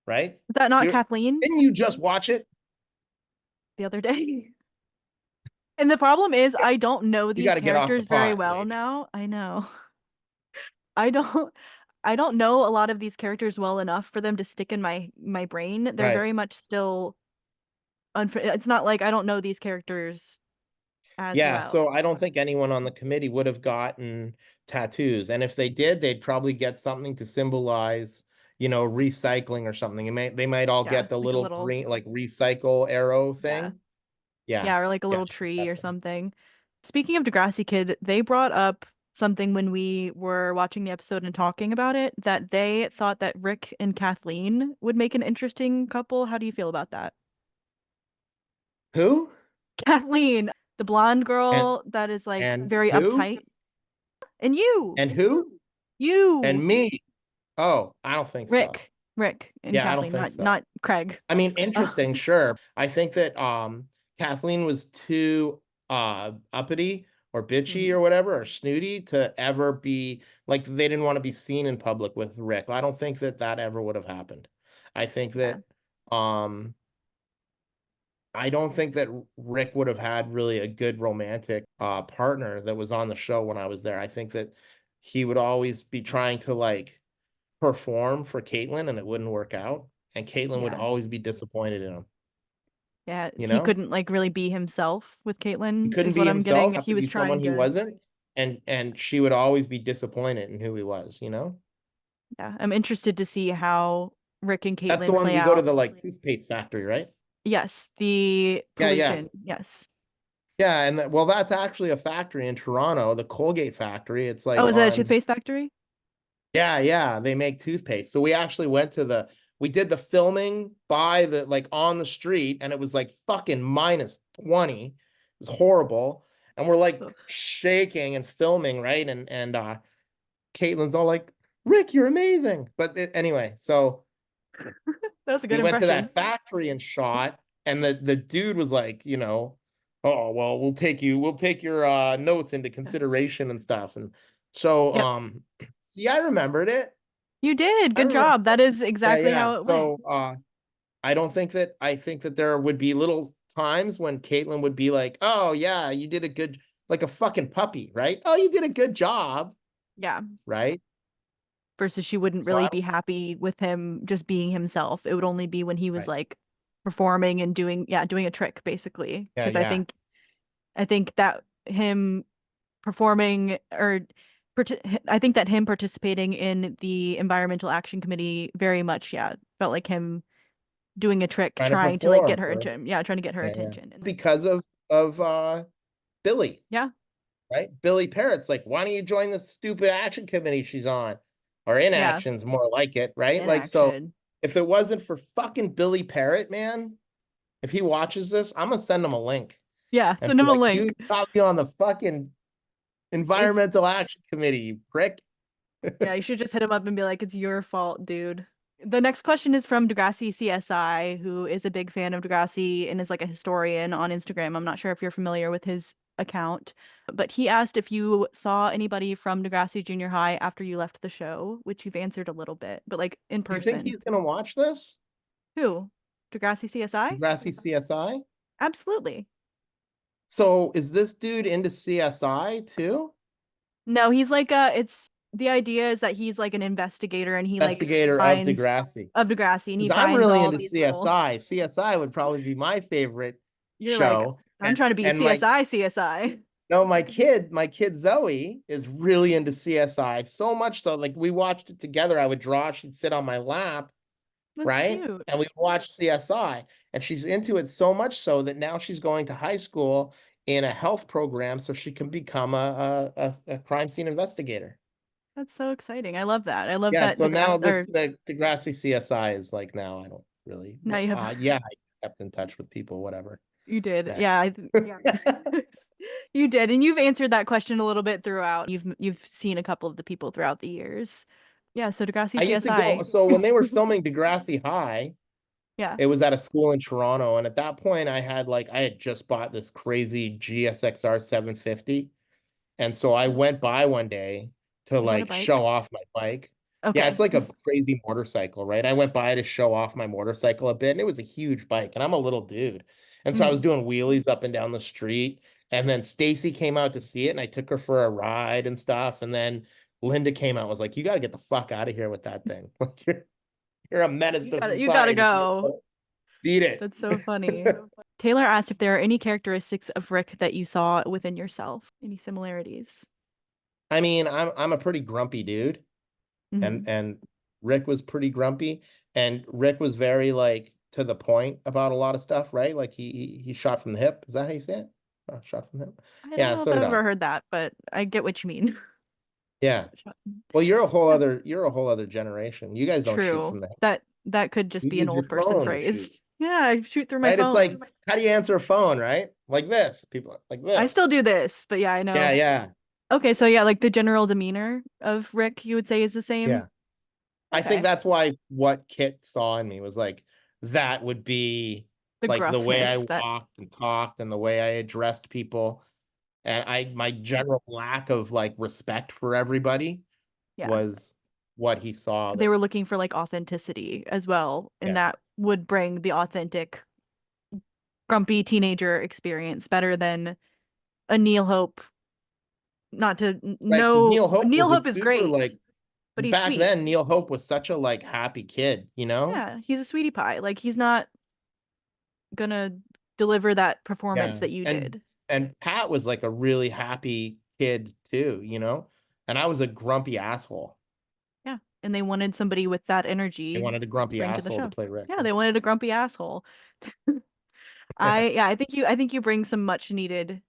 right? Is that Do not you, Kathleen didn't you just watch it? the other day? And the problem is I don't know You these got to get off the characters very pot, well Paige. now. I know. I don't I don't know a lot of these characters well enough for them to stick in my brain. They're Right. very much still it's not like I don't know these characters as Yeah, well. so I don't think anyone on the committee would have gotten tattoos. And if they did, they'd probably get something to symbolize, recycling or something. They might all Yeah, get the like a little little green, like recycle arrow yeah. thing. Yeah. Yeah, or like a Yeah, little I think tree or that's it. something. Speaking of Degrassi Kid, they brought up something when we were watching the episode and talking about it that they thought that Rick and Kathleen would make an interesting couple. How do you feel about that? Who? Kathleen, the blonde And girl that is like and very who? uptight. And you, And who? And you, me. Oh, I don't think so. Rick and Yeah, I don't Kathleen, think not so. Craig. I mean, Ugh, interesting, sure. I think that Kathleen was too uppity or bitchy mhm. or whatever or snooty to ever be like they didn't want to be seen in public with Rick. I don't think that that ever would have happened. I think Yeah, that um I don't think that Rick would have had really a good romantic partner that was on the show when I was there. I think that he would always be trying to like perform for Caitlyn and it wouldn't work out. And Caitlyn would yeah, always be disappointed in him, yeah. you He know? couldn't like really be himself with He Caitlyn, couldn't is be what I'm getting. himself, have He to was be someone trying he to. wasn't, and she would always be disappointed in who he was, Yeah, I'm interested to see how Rick and That's the Caitlyn one play we go to out. the like toothpaste factory, right? Yes, the Yeah, yeah. pollution. Yes. Yeah, and well, that's actually a factory in Toronto, the Colgate factory. It's Oh, like is that a on toothpaste factory? Yeah, yeah, they make toothpaste. So we actually went to we did the filming by the like on the street and it was like fucking minus 20. It was horrible. And we're like Ugh. shaking and filming, right? And Caitlin's all like, Rick, you're amazing. But anyway, so That's a we good went to impression. that factory and shot, and the dude was like, oh well, we'll take your notes into consideration and stuff. And so Yep, see, I remembered it. you did. I Good remember. job. That is Yeah, exactly yeah. how it went. So I think that there would be little times when Caitlin would be like, oh yeah, you did a good like a fucking puppy, right? Oh, you did a good job, Yeah. right? Versus she wouldn't So I really be don't happy with him just being himself. It would only be when he was right. like performing and doing a trick basically. Yeah, Because yeah. I think that him performing or I think that him participating in the Environmental Action Committee very much, yeah, felt like him doing a trick, Trying to trying to like perform get her for attention. Yeah, trying to get her yeah. attention. And Because of Billy, yeah, right? Billy Parrot's like, why don't you join the stupid action committee she's on? Or yeah, inaction's more like it, right? Like so inaction. if it wasn't for fucking Billy Parrot, man, if he watches this, I'm gonna send him a link Yeah, and send be him a like, you link. got me on the fucking It's environmental action committee, you prick. Yeah, you should just hit him up and be like, it's your fault, dude. The next question is from Degrassi CSI, who is a big fan of Degrassi and is like a historian on Instagram. I'm not sure if you're familiar with his account, but he asked if you saw anybody from Degrassi Junior High after you left the show, which you've answered a little bit, but like in You think person. he's gonna watch this? Who? Degrassi CSI? Degrassi CSI? Absolutely. So is this dude into CSI too? No, he's like it's the idea is that he's like an investigator and he like Investigator of finds Degrassi. of Degrassi and he Because I'm finds really all into these little CSI. CSI would probably be my favorite you're like, show. I'm trying to be And my CSI CSI. No, my kid Zoe is really into CSI. So much so, like we watched it together. I would draw, she'd sit on my lap, That's right? cute. And we watched CSI. And she's into it so much so that now she's going to high school in a health program so she can become a crime scene investigator. That's so exciting. I love that. I love Yeah, that so now Degrassi this or the Degrassi CSI is like now I don't really now you have yeah, I kept in touch with people, whatever. you did. Yeah, Next. yeah. You did. And you've answered that question a little bit throughout. You've seen a couple of the people throughout the years. Yeah, so Degrassi I used to go, CSI. so when they were filming Degrassi High, Yeah. it was at a school in Toronto, and at that point I had just bought this crazy GSXR 750. And so I went by one day to You had a like bike? show off my bike. Yeah, Okay. it's like a crazy motorcycle, right? I went by to show off my motorcycle a bit, and it was a huge bike, and I'm a little dude. And so I was Mm. doing wheelies up and down the street, and then Stacy came out to see it, and I took her for a ride and stuff. And then Linda came out and was like, "You got to get the fuck out of here with that thing. Like you're a menace to You gotta society, go. Driscoll. Beat it." That's so funny. Taylor asked if there are any characteristics of Rick that you saw within yourself. Any similarities? I mean, I'm a pretty grumpy dude. and Hmm. and Rick was pretty grumpy, and Rick was very like to the point about a lot of stuff, right? Like he shot from the hip. Is that how you say it? Shot from the hip. I don't Yeah, know if so I've did I. ever heard that, but I get what you mean. Yeah. Well, Yeah. you're a whole other generation. You guys don't shoot True. from the hip. That could just You be an use your old person phone to shoot, phrase. Yeah, I shoot through my right? It's like, phone. how do you answer a phone, right? Like this. People like I still this. do this, but yeah, I Yeah, know. yeah, Okay, so yeah, like the general demeanor of Rick, you would say is the same. yeah. I think Okay. that's why what Kit saw in me was like that would be The like the way I gruffness that, walked and talked and the way I addressed people. And my general lack of like respect for everybody yeah, was what he saw they that were looking for like authenticity as well, and yeah, that would bring the authentic grumpy teenager experience better than a Neil Hope. Not to right, because no, Neil Hope Neil was a Hope is super great, like but he's back sweet. then Neil Hope was such a like happy kid, you know. Yeah, he's a sweetie pie. Like he's not gonna deliver that performance Yeah. that you did. And Pat was like a really happy kid too, you know, and I was a grumpy asshole. Yeah, and they wanted somebody with that They energy wanted a grumpy bring to the asshole to show. play Rick. Yeah, they wanted a grumpy asshole. I think you bring some much needed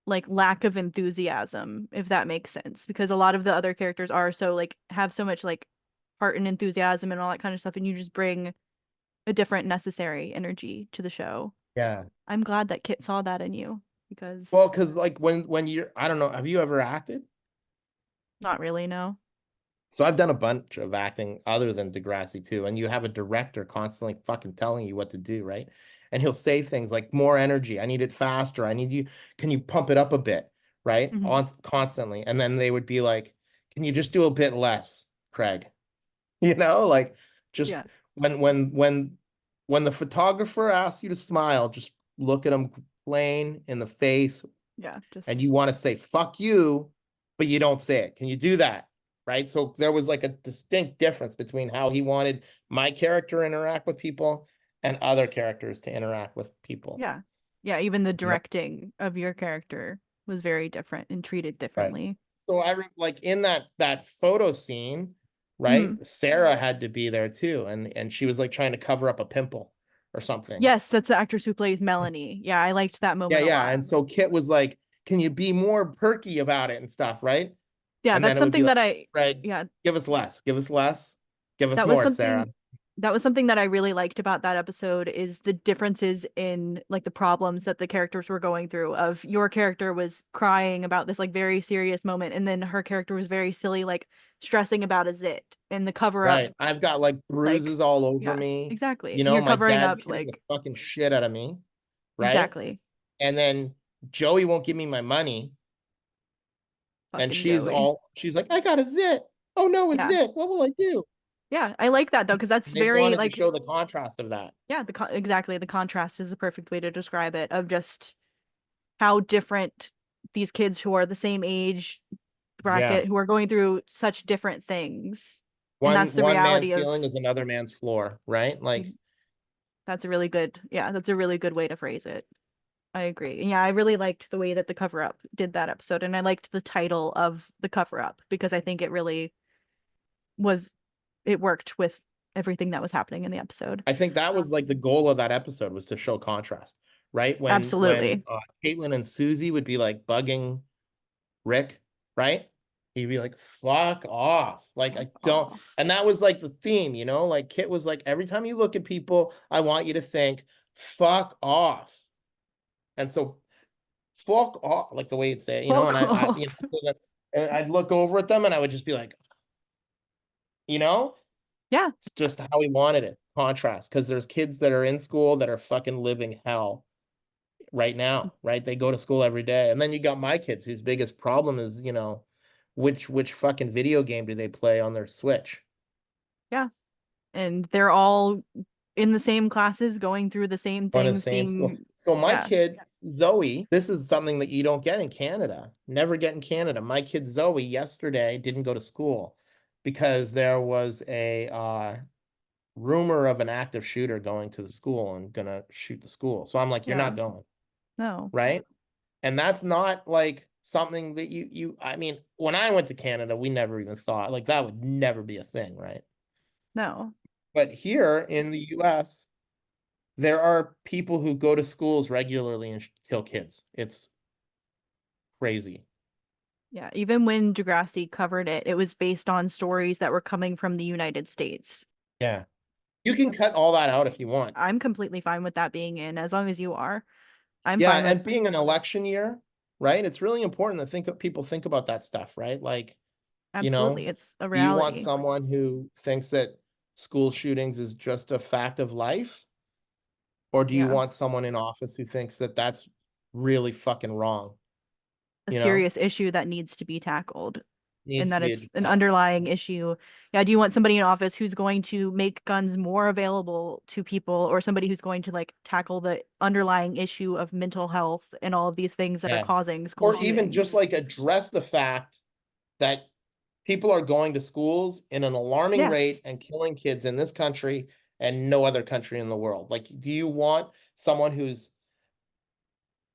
like lack of enthusiasm, if that makes sense, because a lot of the other characters are so like have so much like heart and enthusiasm and all that kind of stuff, and you just bring a different necessary energy to the show. Yeah. I'm glad that Kit saw that in you because Well, because like when you're, I don't know, have you ever acted? not really, no. So I've done a bunch of acting other than Degrassi too, and you have a director constantly fucking telling you what to do, right? And he'll say things like more energy, I need it faster, I need you, can you pump it up a bit, right? Hmm. On constantly. And then they would be like, can you just do a bit less, Craig? You know, like just Yeah, when the photographer asks you to smile, just look at him plain in the face yeah, and just you want to say fuck you, but you don't say it. Can you do that? Right. So there was like a distinct difference between how he wanted my character to interact with people and other characters to interact with people. yeah. Yeah, even the You know? directing of your character was very different and treated Right. differently. So like in that photo scene, right? Hmm. Sarah had to be there too, and she was like trying to cover up a pimple or something. Yes, that's the actress who plays Melanie. Yeah, I liked that Yeah, moment a yeah. lot. And so Kit was like, "Can you be more perky about it and stuff?" Right? Yeah, And then that's it would be something like, that I Fred, yeah, give us less, give us less, give us that was more, Sarah. something that was something that I really liked about that episode is the differences in like the problems that the characters were going through. Of your character was crying about this like very serious moment, and then her character was very silly, like stressing about a zit and the cover up, Right. I've got like like bruises all over yeah, me. exactly. You know, You're my covering dad's up kicking the like fucking shit out of me. Right. exactly. And then Joey won't give me my money. And Fucking Joey. she's like, I got a zit. Oh no, a Yeah. zit. What will I do? Yeah, I like that though, because that's They very wanted to like show the contrast of that. yeah, exactly the contrast is a perfect way to describe it of just how different these kids who are the same age Yeah. bracket who are going through such different things. And that's the One man's reality of ceiling is another man's floor, right? Like, that's a really good, yeah, that's a really good way to phrase it. I agree. Yeah, I really liked the way that the cover up did that episode, and I liked the title of the cover up because I think it really was it worked with everything that was happening in the episode. I think that was like the goal of that episode, was to show contrast, right? When Absolutely. Caitlin and Susie would be like bugging Rick, right? He'd be like, fuck off. Like, I don't. Oh, And that was like the theme, you know? Like, Kit was like, every time you look at people, I want you to think, fuck off. And so, fuck off, like the way you'd say it, you know? fuck And off. so that, and I'd look over at them and I would just be like, you know? Yeah, It's just how he wanted it. Contrast. Because there's kids that are in school that are fucking living hell right now, right? They go to school every day. And then you got my kids whose biggest problem is, which fucking video game do they play on their Switch? yeah. And they're all in the same classes, going through the same On the things, same school. being, So my yeah, kid, Zoe, this is something that you don't get in Canada. Never get in Canada. My kid Zoe yesterday didn't go to school because there was a rumor of an active shooter going to the school and gonna shoot the school. So I'm like, you're yeah, not going, no, right? And that's not like something that I mean, when I went to Canada, we never even thought like that would never be a thing, right? no. But here in the US, there are people who go to schools regularly and kill kids. It's crazy. Yeah, even when Degrassi covered it, it was based on stories that were coming from the United States. Yeah. You can cut all that out if you want. I'm completely fine with that being in, as long as you are. I'm Yeah, fine with and being an election year, right? It's really important to people think about that stuff, right? Like, you absolutely. know, It's a do you want reality. someone who thinks that school shootings is just a fact of life? Or do you Yeah, want someone in office who thinks that that's really fucking wrong? a You know, serious issue that needs to be tackled and needs to that be it's an addressed. underlying issue. Yeah, do you want somebody in office who's going to make guns more available to people or somebody who's going to like tackle the underlying issue of mental health and all of these things that are Yeah. causing school Or even just shootings? like address the fact that people are going to schools in an alarming rate Yes, and killing kids in this country and no other country in the world. Like, do you want someone who's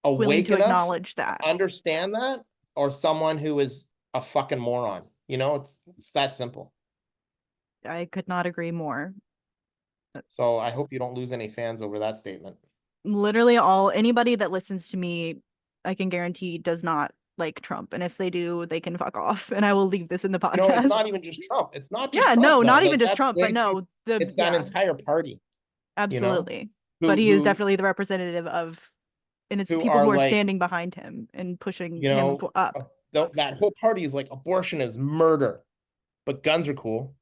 willing awake to enough acknowledge to that. understand that, or someone who is a fucking moron? It's that simple. I could not agree more. So I hope you don't lose any fans over that statement. Literally anybody that listens to me, I can guarantee does not like Trump. And if they do, they can fuck off. And I will leave this in the It's not podcast. even just Trump. It's not just Yeah, Trump no, though. not even Like just that's Trump, but way too. no, the It's that yeah, entire party, you know, absolutely. But who he is who definitely the representative of, and it's who people are who are like, standing behind him and pushing you him know, up. that whole party is like abortion is murder, but guns are cool,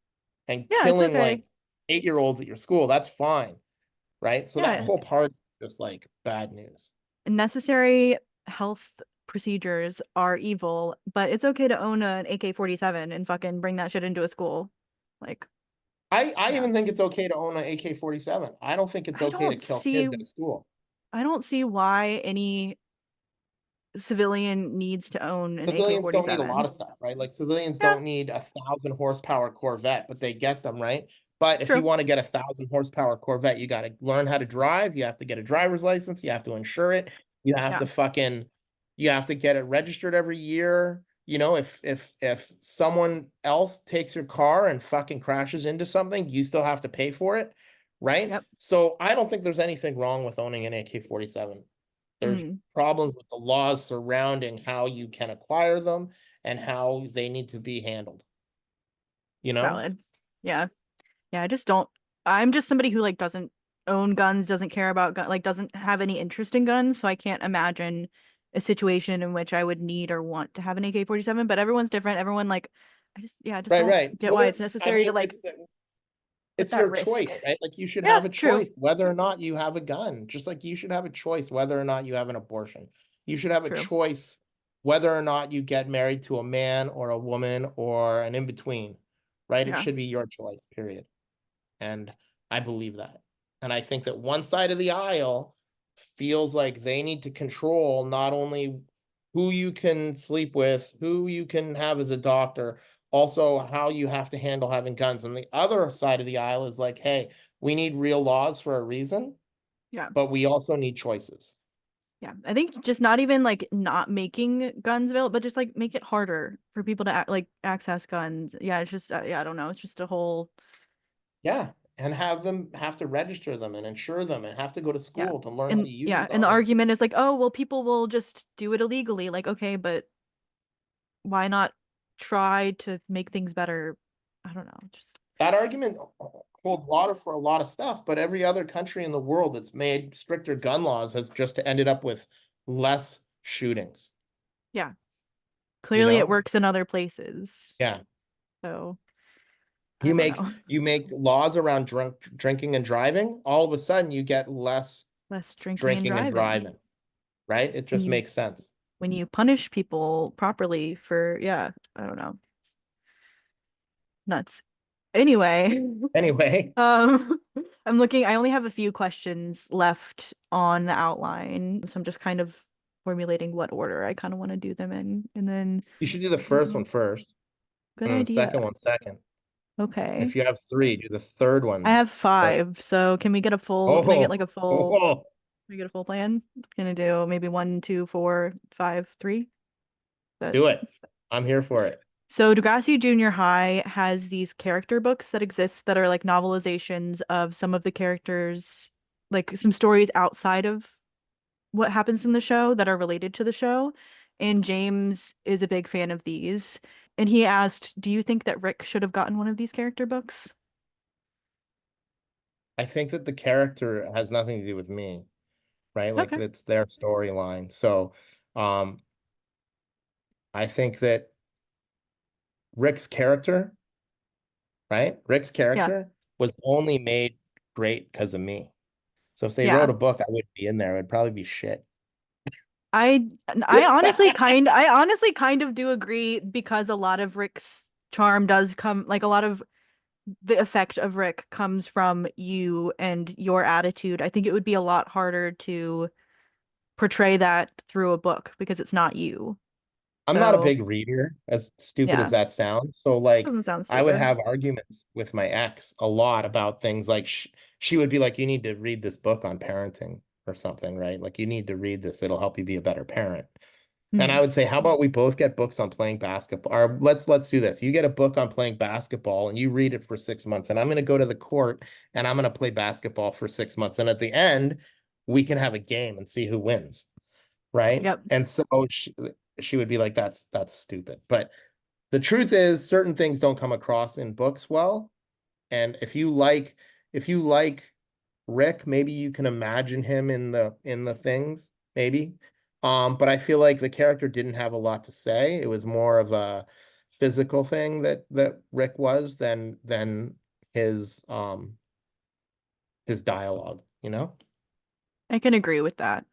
and Yeah, it's killing okay. like 8-year-olds at your school, that's fine, right? So that Yeah, whole party is just like bad news. necessary health procedures are evil, but it's okay to own an AK-47 and fucking bring that shit into a school. Like, I yeah. even think it's okay to own an AK-47. I don't think it's I okay to don't kill see kids at a school. I don't see why any civilian needs to own an Civilians don't need a lot AK-47. of stuff, right? Like civilians Yeah, don't need 1,000 horsepower Corvette, but they get them, right? But if you true. want to get 1,000 horsepower Corvette, you got to learn how to drive. You have to get a driver's license. You have to insure it. You have Yeah. to you have to get it registered every year. If someone else takes your car and fucking crashes into something, you still have to pay for it, right? Yep. So I don't think there's anything wrong with owning an AK-47. There's Mm, problems with the laws surrounding how you can acquire them and how they need to be handled, you know? valid. Yeah. Yeah, I just don't I'm just somebody who like doesn't own guns, doesn't care about gun like doesn't have any interest in guns, so I can't imagine a situation in which I would need or want to have an AK-47, but everyone's different. Everyone like I just Right, don't right. get Well, why it's I necessary to mean, like put it's that your risk. choice, right? Like you should Yeah, have a true. choice whether or not you have a gun, just like you should have a choice whether or not you have an abortion. You should have a True. choice whether or not you get married to a man or a woman or an in between, right? It Yeah. should be your choice, period. And I believe that. And I think that one side of the aisle feels like they need to control not only who you can sleep with, who you can have as a doctor, also how you have to handle having guns. And the other side of the aisle is like, hey, we need real laws for a reason, Yeah. but we also need choices. Yeah, I think just not even like not making guns available, but just like make it harder for people to like access guns. Yeah, it's just yeah, I don't know. It's just a whole Yeah, and have them have to register them and insure them and have to go to yeah. school to learn how to And use yeah, and the them. argument is like, oh, well, people will just do it illegally. Like, okay, but why not try to make things better? I don't know. Just That argument holds water for a lot of stuff, but every other country in the world that's made stricter gun laws has just ended up with less shootings, yeah, you clearly it know? works in other places. Yeah. So I You don't make know. you make laws around drinking and driving, all of a sudden you get less Less drinking and drinking and driving. driving, right? It When just you makes sense. when you punish people properly for yeah, I don't know. Nuts. Anyway, Anyway, um I'm looking, I only have a few questions left on the outline, so I'm just kind of formulating what order I kind of want to do them in, and then you should do the we first go. one first Good and the idea. second one second. And Okay. if you have three, do the third I one have third. five, so can I get Oh, like a full, oh, can I get a full plan? Can I do maybe one, two, four, five, three? But do it. I'm here for it. so Degrassi Junior High has these character books that exist that are like novelizations of some of the characters, like some stories outside of what happens in the show that are related to the show. And James is a big fan of these. And he asked, "Do you think that Rick should have gotten one of these character books?" I think that the character has nothing to do with me, right? Like Okay. it's their storyline. So, um, I think that Rick's character, right? Rick's Yeah. character was only made great because of me. So if they wrote Yeah. a book, I wouldn't be in there. It'd probably be shit. I I honestly kind of do agree because a lot of Rick's charm does come like a lot of the effect of Rick comes from you and your attitude. I think it would be a lot harder to portray that through a book because it's not you. I'm not a So, big reader, as stupid as yeah, that sounds. So like doesn't sound I would stupid. have arguments with my ex a lot about things like she would be like, you need to read this book on parenting or something, right? Like you need to read this. It'll help you be a better parent. And I Hmm. would say, how about we both get books on playing basketball? Or let's do this. You get a book on playing basketball and you read it for 6 months, and I'm going to go to the court and I'm going to play basketball for 6 months. And at the end, we can have a game and see who wins, right? Yep. And so she would be like, that's stupid. But the truth is, certain things don't come across in books well. And if you like Rick, maybe you can imagine him in the things, maybe. But I feel like the character didn't have a lot to say. It was more of a physical thing that Rick was than his dialogue, you know? I can agree with that.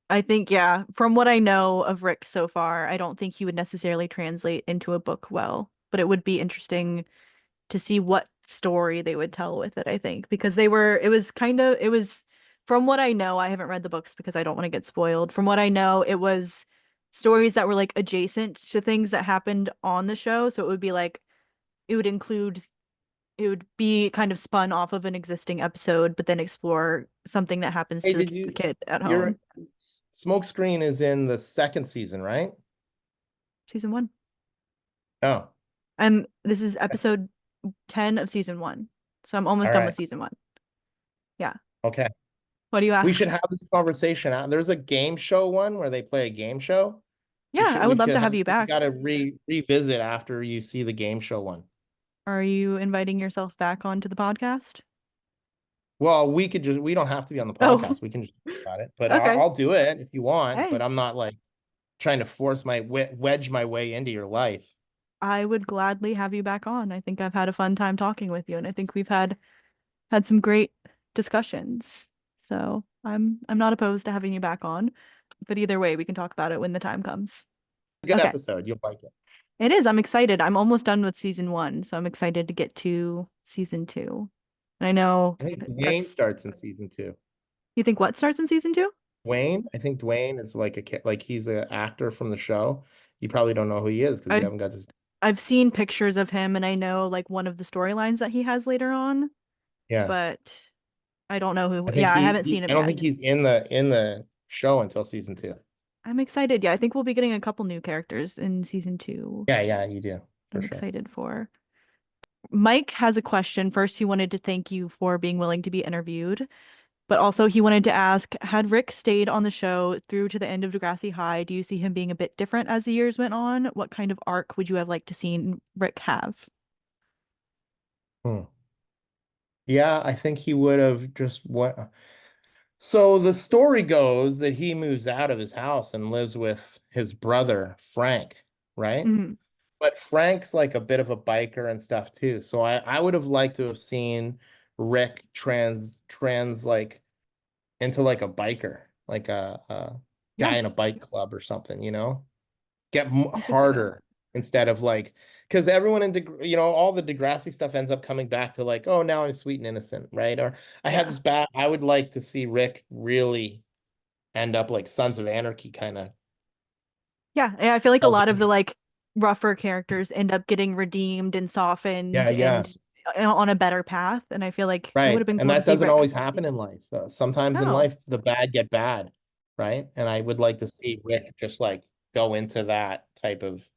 I think, yeah, from what I know of Rick so far, I don't think he would necessarily translate into a book well, but it would be interesting to see what story they would tell with it, I think, because it was, from what I know, I haven't read the books because I don't want to get spoiled. From what I know, it was stories that were like adjacent to things that happened on the show. So it would be like, it would include, it would be kind of spun off of an existing episode, but then explore something that happens Hey, to did the you kid at your home. Smokescreen is in the second season, right? Season one. Oh, This is episode 10 of season one. So I'm almost all done with right. season one. Yeah. Okay. What do you We ask? should have this conversation. There's a game show one where they play a game show. You Yeah, should I we would love could to have have you we back. gotta revisit after you see the game show one. Are you inviting yourself back onto the podcast? Well, we don't have to be on the Oh, podcast. We can just talk about it. But okay. I'll do it if you want, but Hey, I'm not like trying to force my wedge my way into your life. I would gladly have you back on. I think I've had a fun time talking with you, and I think we've had some great discussions. So I'm not opposed to having you back on. But either way, we can talk about it when the time comes. Good Okay. episode. You'll like it. It is. I'm excited. I'm almost done with season one, so I'm excited to get to season two. And I know I think Dwayne that's, starts in season two. you think what starts in season two? I think Dwayne is like like he's an actor from the show. You probably don't know who he is because you I haven't got to. I've seen pictures of him and I know like one of the storylines that he has later on, Yeah. but I don't know who. I think Yeah, I haven't seen I him don't think yet. he's in the show until season 2. I'm excited. Yeah, I think we'll be getting a couple new characters in season 2. Yeah, yeah, you do for I'm sure. excited for. Mike has a question. First, he wanted to thank you for being willing to be interviewed, but also he wanted to ask, had Rick stayed on the show through to the end of Degrassi High, do you see him being a bit different as the years went on? What kind of arc would you have liked to seen Rick have? Hmm. Yeah, I think he would have just what. So the story goes that he moves out of his house and lives with his brother, Frank, right? Mhm. But Frank's like a bit of a biker and stuff too. So I would have liked to have seen Rick trans like into like a biker, like a Yeah, guy in a bike club or something, get I could see that. harder instead of like, because everyone in all the Degrassi stuff ends up coming back to like, oh, now I'm sweet and innocent, right? Or I had Yeah. this bad. I would like to see Rick really end up like Sons of Anarchy kind of. Yeah, I feel like a lot of the like rougher characters end up getting redeemed and Yeah, softened yeah. and on a better path. And I feel like it would Right. have been And cool to that see doesn't Rick. always happen in life. Sometimes in No. life, the bad get bad, right? And I would like to see Rick just like go into that type of.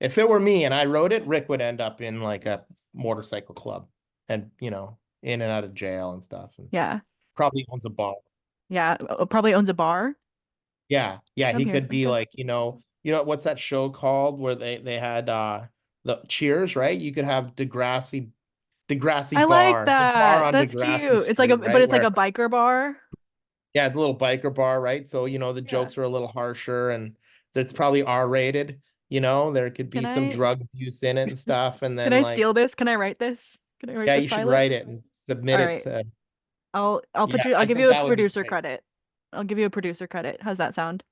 If it were me and I wrote it, Rick would end up in like a motorcycle club and, in and out of jail and stuff, and Yeah. probably owns a bar. Yeah. Probably owns a bar. Yeah. Yeah. I'm He here. could be Okay. like, what's that show called where they had the Cheers, right? You could have Degrassi I like Bar, the bar that. on That's Degrassi cute. It's like a, Street, but right? it's like Where a biker bar. Yeah, the little biker bar, right? So, the Yeah. jokes are a little harsher and that's probably R-rated, there could Can be some I drug abuse in it and stuff. And can then I like, steal this? Can I write this? Can I write yeah, this you should pilot? write it and submit All it right. to, I'll put yeah, you I'll I give think you a that would be producer great. credit. I'll give you a producer credit. How's that sound?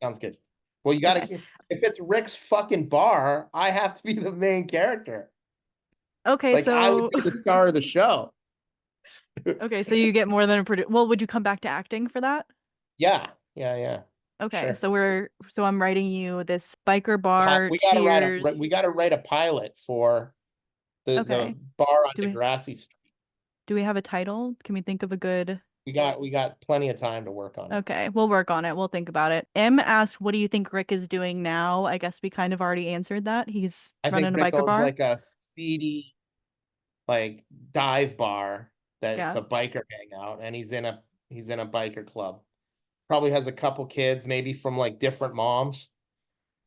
Sounds good. Well, you gotta Okay. keep, if it's Rick's fucking bar, I have to be the main character. Okay, Like I would so be the star of the show. okay, so you get more than a producer. Well, would you come back to acting for that? Yeah, yeah, yeah. Okay, Sure. so I'm writing you this biker bar We gotta write we cheers. gotta write a pilot for the Okay. bar on Do we Degrassi Street. do we have a title? Can we think of a good We got plenty of time to work on it. Okay, we'll work on it. We'll think about it. M asked, "What do you think Rick is doing now?" I guess we kind of already answered that. He's I think running a Rick biker owns bar. like a seedy like dive bar that's Yeah. a biker hangout, and he's in a biker club. Probably has a couple kids, maybe from like different moms,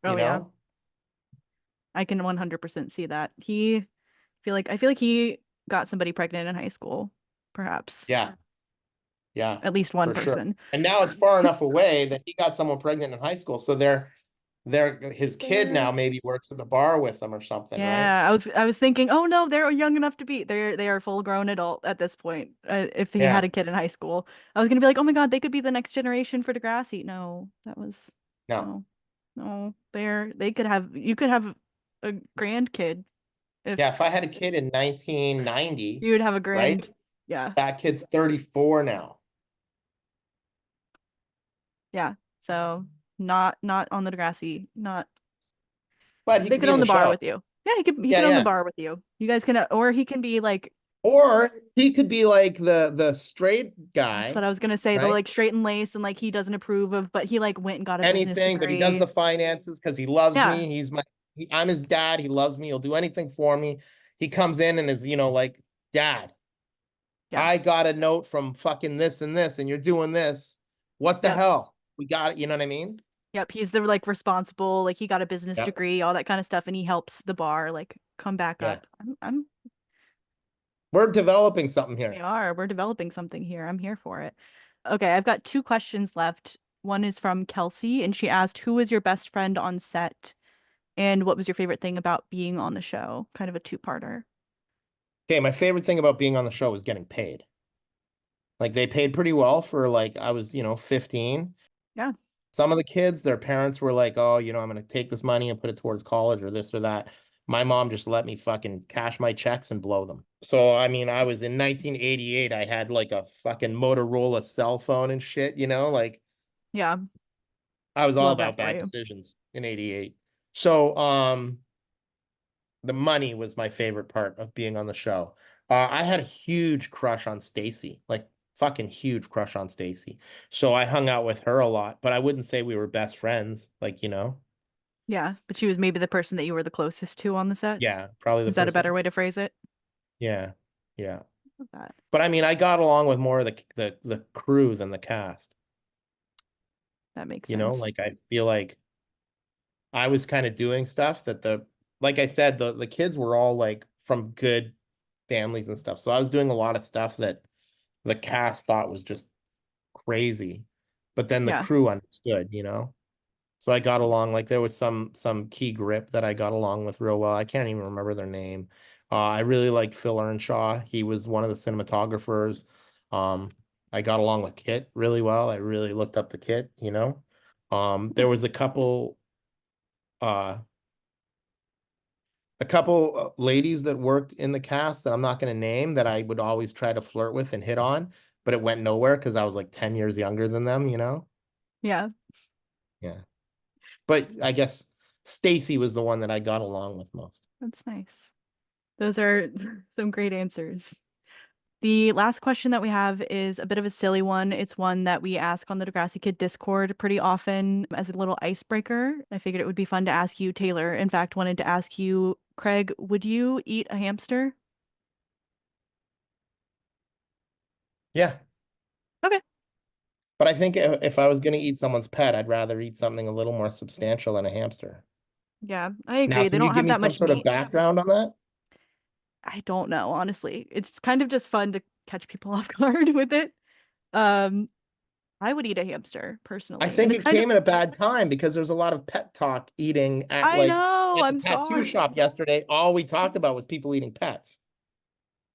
Oh you yeah. know? I can 100% see that. I feel like he got somebody pregnant in high school, perhaps. Yeah, yeah, At least one for sure. person. And now it's far enough away that he got someone pregnant in high school. So his kid now They're maybe works at the bar with him or something, right? Yeah, I was thinking, oh no, they're young enough to be they are full grown adult at this point. If he had Yeah, a kid in high school, I was gonna be like, oh my God, they could be the next generation for Degrassi. No, that was no. no, no. They could have you could have a grandkid Yeah, if if I had a kid in 1990, you would have a right? yeah, That kid's 34 now. yeah. So not on the Degrassi, not But he they could could be in own the the bar show. with you. Yeah, he Yeah, could own the yeah. bar with you. You guys can or he can be like Or he could be like the straight That's what guy, I was gonna say. The right? like straight and lace and like he doesn't approve of, but he like went and got a business Anything, but he does degree. the finances because he loves Yeah, me. I'm his dad. He loves me. He'll do anything for me. He comes in and is, like, Dad, yeah, I got a note from fucking this and this, and you're doing this. What the yep, hell? We got it. You know what I mean? yep. He's the like responsible, like he got a business Yeah. degree, all that kind of stuff, and he helps the bar like come back Yeah. up. I'm We're developing something here. we're developing something here. I'm here for it. Okay, I've got two questions left. One is from Kelsey, and she asked, "Who was your best friend on set, and what was your favorite thing about being on the show?" Kind of a two-parter. Okay, my favorite thing about being on the show was getting paid. Like they paid pretty well for like I was, 15. Yeah, Some of the kids, their parents were like, "Oh, I'm going to take this money and put it towards college or this or that." My mom just let me fucking cash my checks and blow them. So, I mean, I was in 1988. I had like a fucking Motorola cell phone and shit, like yeah, I was all love that about for bad you. decisions in 88. So, the money was my favorite part of being on the show. I had a huge crush on Stacy. Like fucking huge crush on Stacy. So I hung out with her a lot, but I wouldn't say we were best friends, like, you know. Yeah, but she was maybe the person that you were the closest to on the set. Yeah, probably the Is that a better person. way to phrase it? Yeah. Yeah. Love that. But I mean, I got along with more of the crew than the cast. That makes You know, sense. like I feel like I was kind of doing stuff that like I said, the kids were all like from good families and stuff. So I was doing a lot of stuff that the cast thought was just crazy, but then the Yeah. crew understood, you know? So I got along, like there was some key grip that I got along with real well. I can't even remember their name. I really liked Phil Earnshaw. He was one of the cinematographers. Um, I got along with Kit really well. I really looked up to Kit, you know. There was uh a couple ladies that worked in the cast that I'm not going to name that I would always try to flirt with and hit on, but it went nowhere because I was like 10 years younger than them, you know? Yeah, Yeah. But I guess Stacy was the one that I got along with most. that's nice. Those are some great answers. The last question that we have is a bit of a silly one. It's one that we ask on the Degrassi Kid Discord pretty often as a little icebreaker. I figured it would be fun to ask you, Taylor. In fact, wanted to ask you, Craig, would you eat a hamster? Yeah. Okay. But I think if I was going to eat someone's pet, I'd rather eat something a little more substantial than a hamster. Yeah, I Now, agree. They can you don't give have me that some much sort of meat. background on that? I don't know, honestly. It's kind of just fun to catch people off guard with it. Um, I would eat a hamster I personally. And think it's it kind of, came at a bad time because there's a lot of pet talk eating I know, at the I'm tattoo sorry. shop yesterday. All we talked about was people eating pets,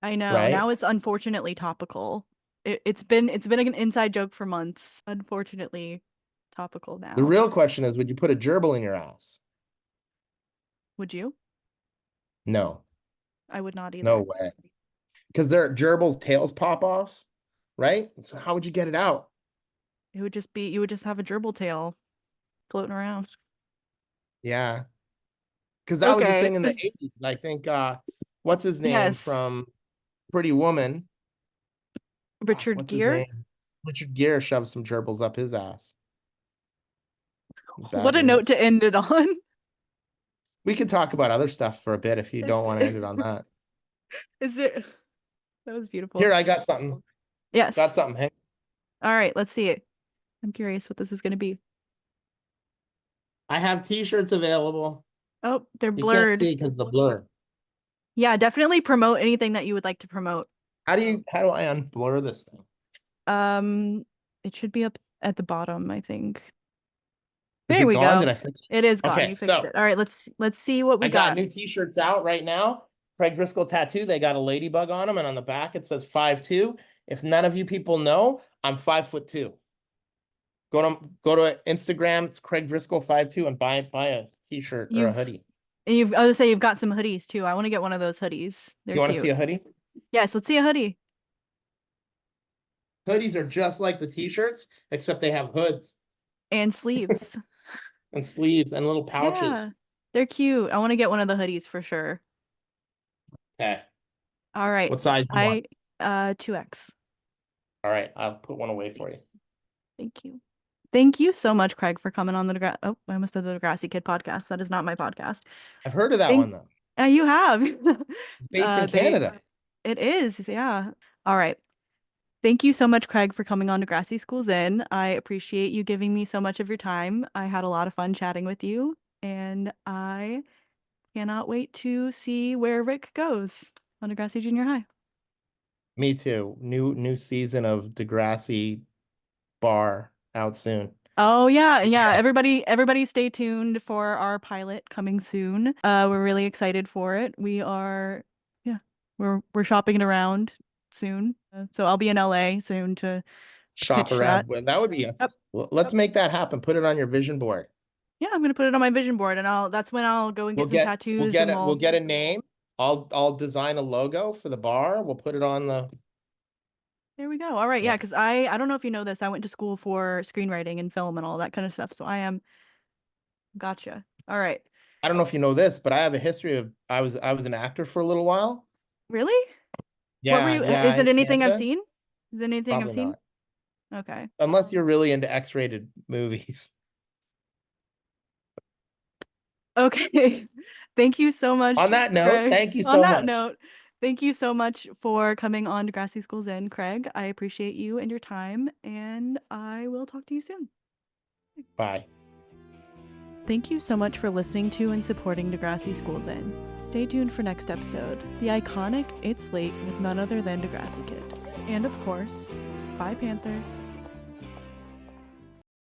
I know. right? Now it's unfortunately topical. It's been an inside joke for months. Unfortunately, topical The now. real question is, would you put a gerbil in your ass? Would you? No, I would not no either. way. Because their gerbils' tails pop off, right? So how would you get it out? It would just be you would just have a gerbil tail floating around. Yeah, because that was the Okay. thing in the 80s. I think what's his name Yes. from Pretty Woman? Fuck, Richard what's his Gere. name? Richard Gere shoved some gerbils up his ass. Bad What a note news. to end it on. We could talk about other stuff for a bit if you Is don't want to end it on that. is it that was beautiful. Here, I got something. Got Yes. something. All right, let's see it. I'm curious what this is going to be. I have t-shirts available. Oh, they're You can't blurred. see because the blur. Yeah, definitely promote anything that you would like to promote. How do I unblur this thing? Um, it should be up at the bottom, I think. Is There it we gone? Did go. I fix it? It is gone. Okay, You fixed so it. All right, let's see what we I got got. new t-shirts out right now. Craig Driscoll tattoo. They got a ladybug on them, and on the back it says 5'2". If none of you people know, I'm 5'2". Go to Instagram. It's Craig Driscoll 5'2" and buy a t-shirt or a You've hoodie. I was gonna say you've got some hoodies too. I want to get one of those hoodies. They're You want to see cute. a hoodie? Yes, let's see a hoodie Hoodies are just like the t-shirts, except they have hoods and sleeves. and sleeves and little pouches. Yeah, they're cute. I want to get one of the hoodies for sure. Okay. All right. What size do you want? 2X. All right, I'll put one away for you. Thank you. Thank you so much, Craig, for coming on the oh, I almost said the Degrassi Kid podcast. That is not my podcast. I've heard of that Thank one though. you have. It's based in They Canada. it is, yeah. All right. Thank you so much, Craig, for coming on to Grassy Schools In. I appreciate you giving me so much of your time. I had a lot of fun chatting with you, and I cannot wait to see where Rick goes on Degrassi Junior High. Me too. New season of Degrassi Bar out soon. Oh yeah, So yeah. yes, Everybody stay tuned for our pilot coming soon. We're really excited for it. Yeah, we're shopping it around soon. So I'll be in LA soon to shop pitch that. around. Well, that would be a. Yep. Let's make that happen. Put it on your vision board. Yeah, I'm gonna put it on my vision board and that's when I'll go and We'll get some get we'll tattoos get and it. We'll we'll get a name. I'll design a logo for the bar. We'll put it on the. there we go. All right, yeah, Yeah. because I don't know if you know this. I went to school for screenwriting and film and all that kind of stuff. So I am gotcha. All right. I don't know if you know this, but I have a history of I was an actor for a little while. Really? What were Yeah, you yeah, is it in anything I've Canada. seen? Is there anything I've Probably seen? not. Okay. Unless you're really into X-rated movies. Okay. Thank you so On much, that note, Craig. thank you On so that much. note, thank you so much for coming on Degrassi Schools In, Craig. I appreciate you and your time, and I will talk to you soon. Bye. Thank you so much for listening to and supporting Degrassi Schools In. Stay tuned for next episode, the iconic It's Late with none other than Degrassi Kid. And of course, bye Panthers.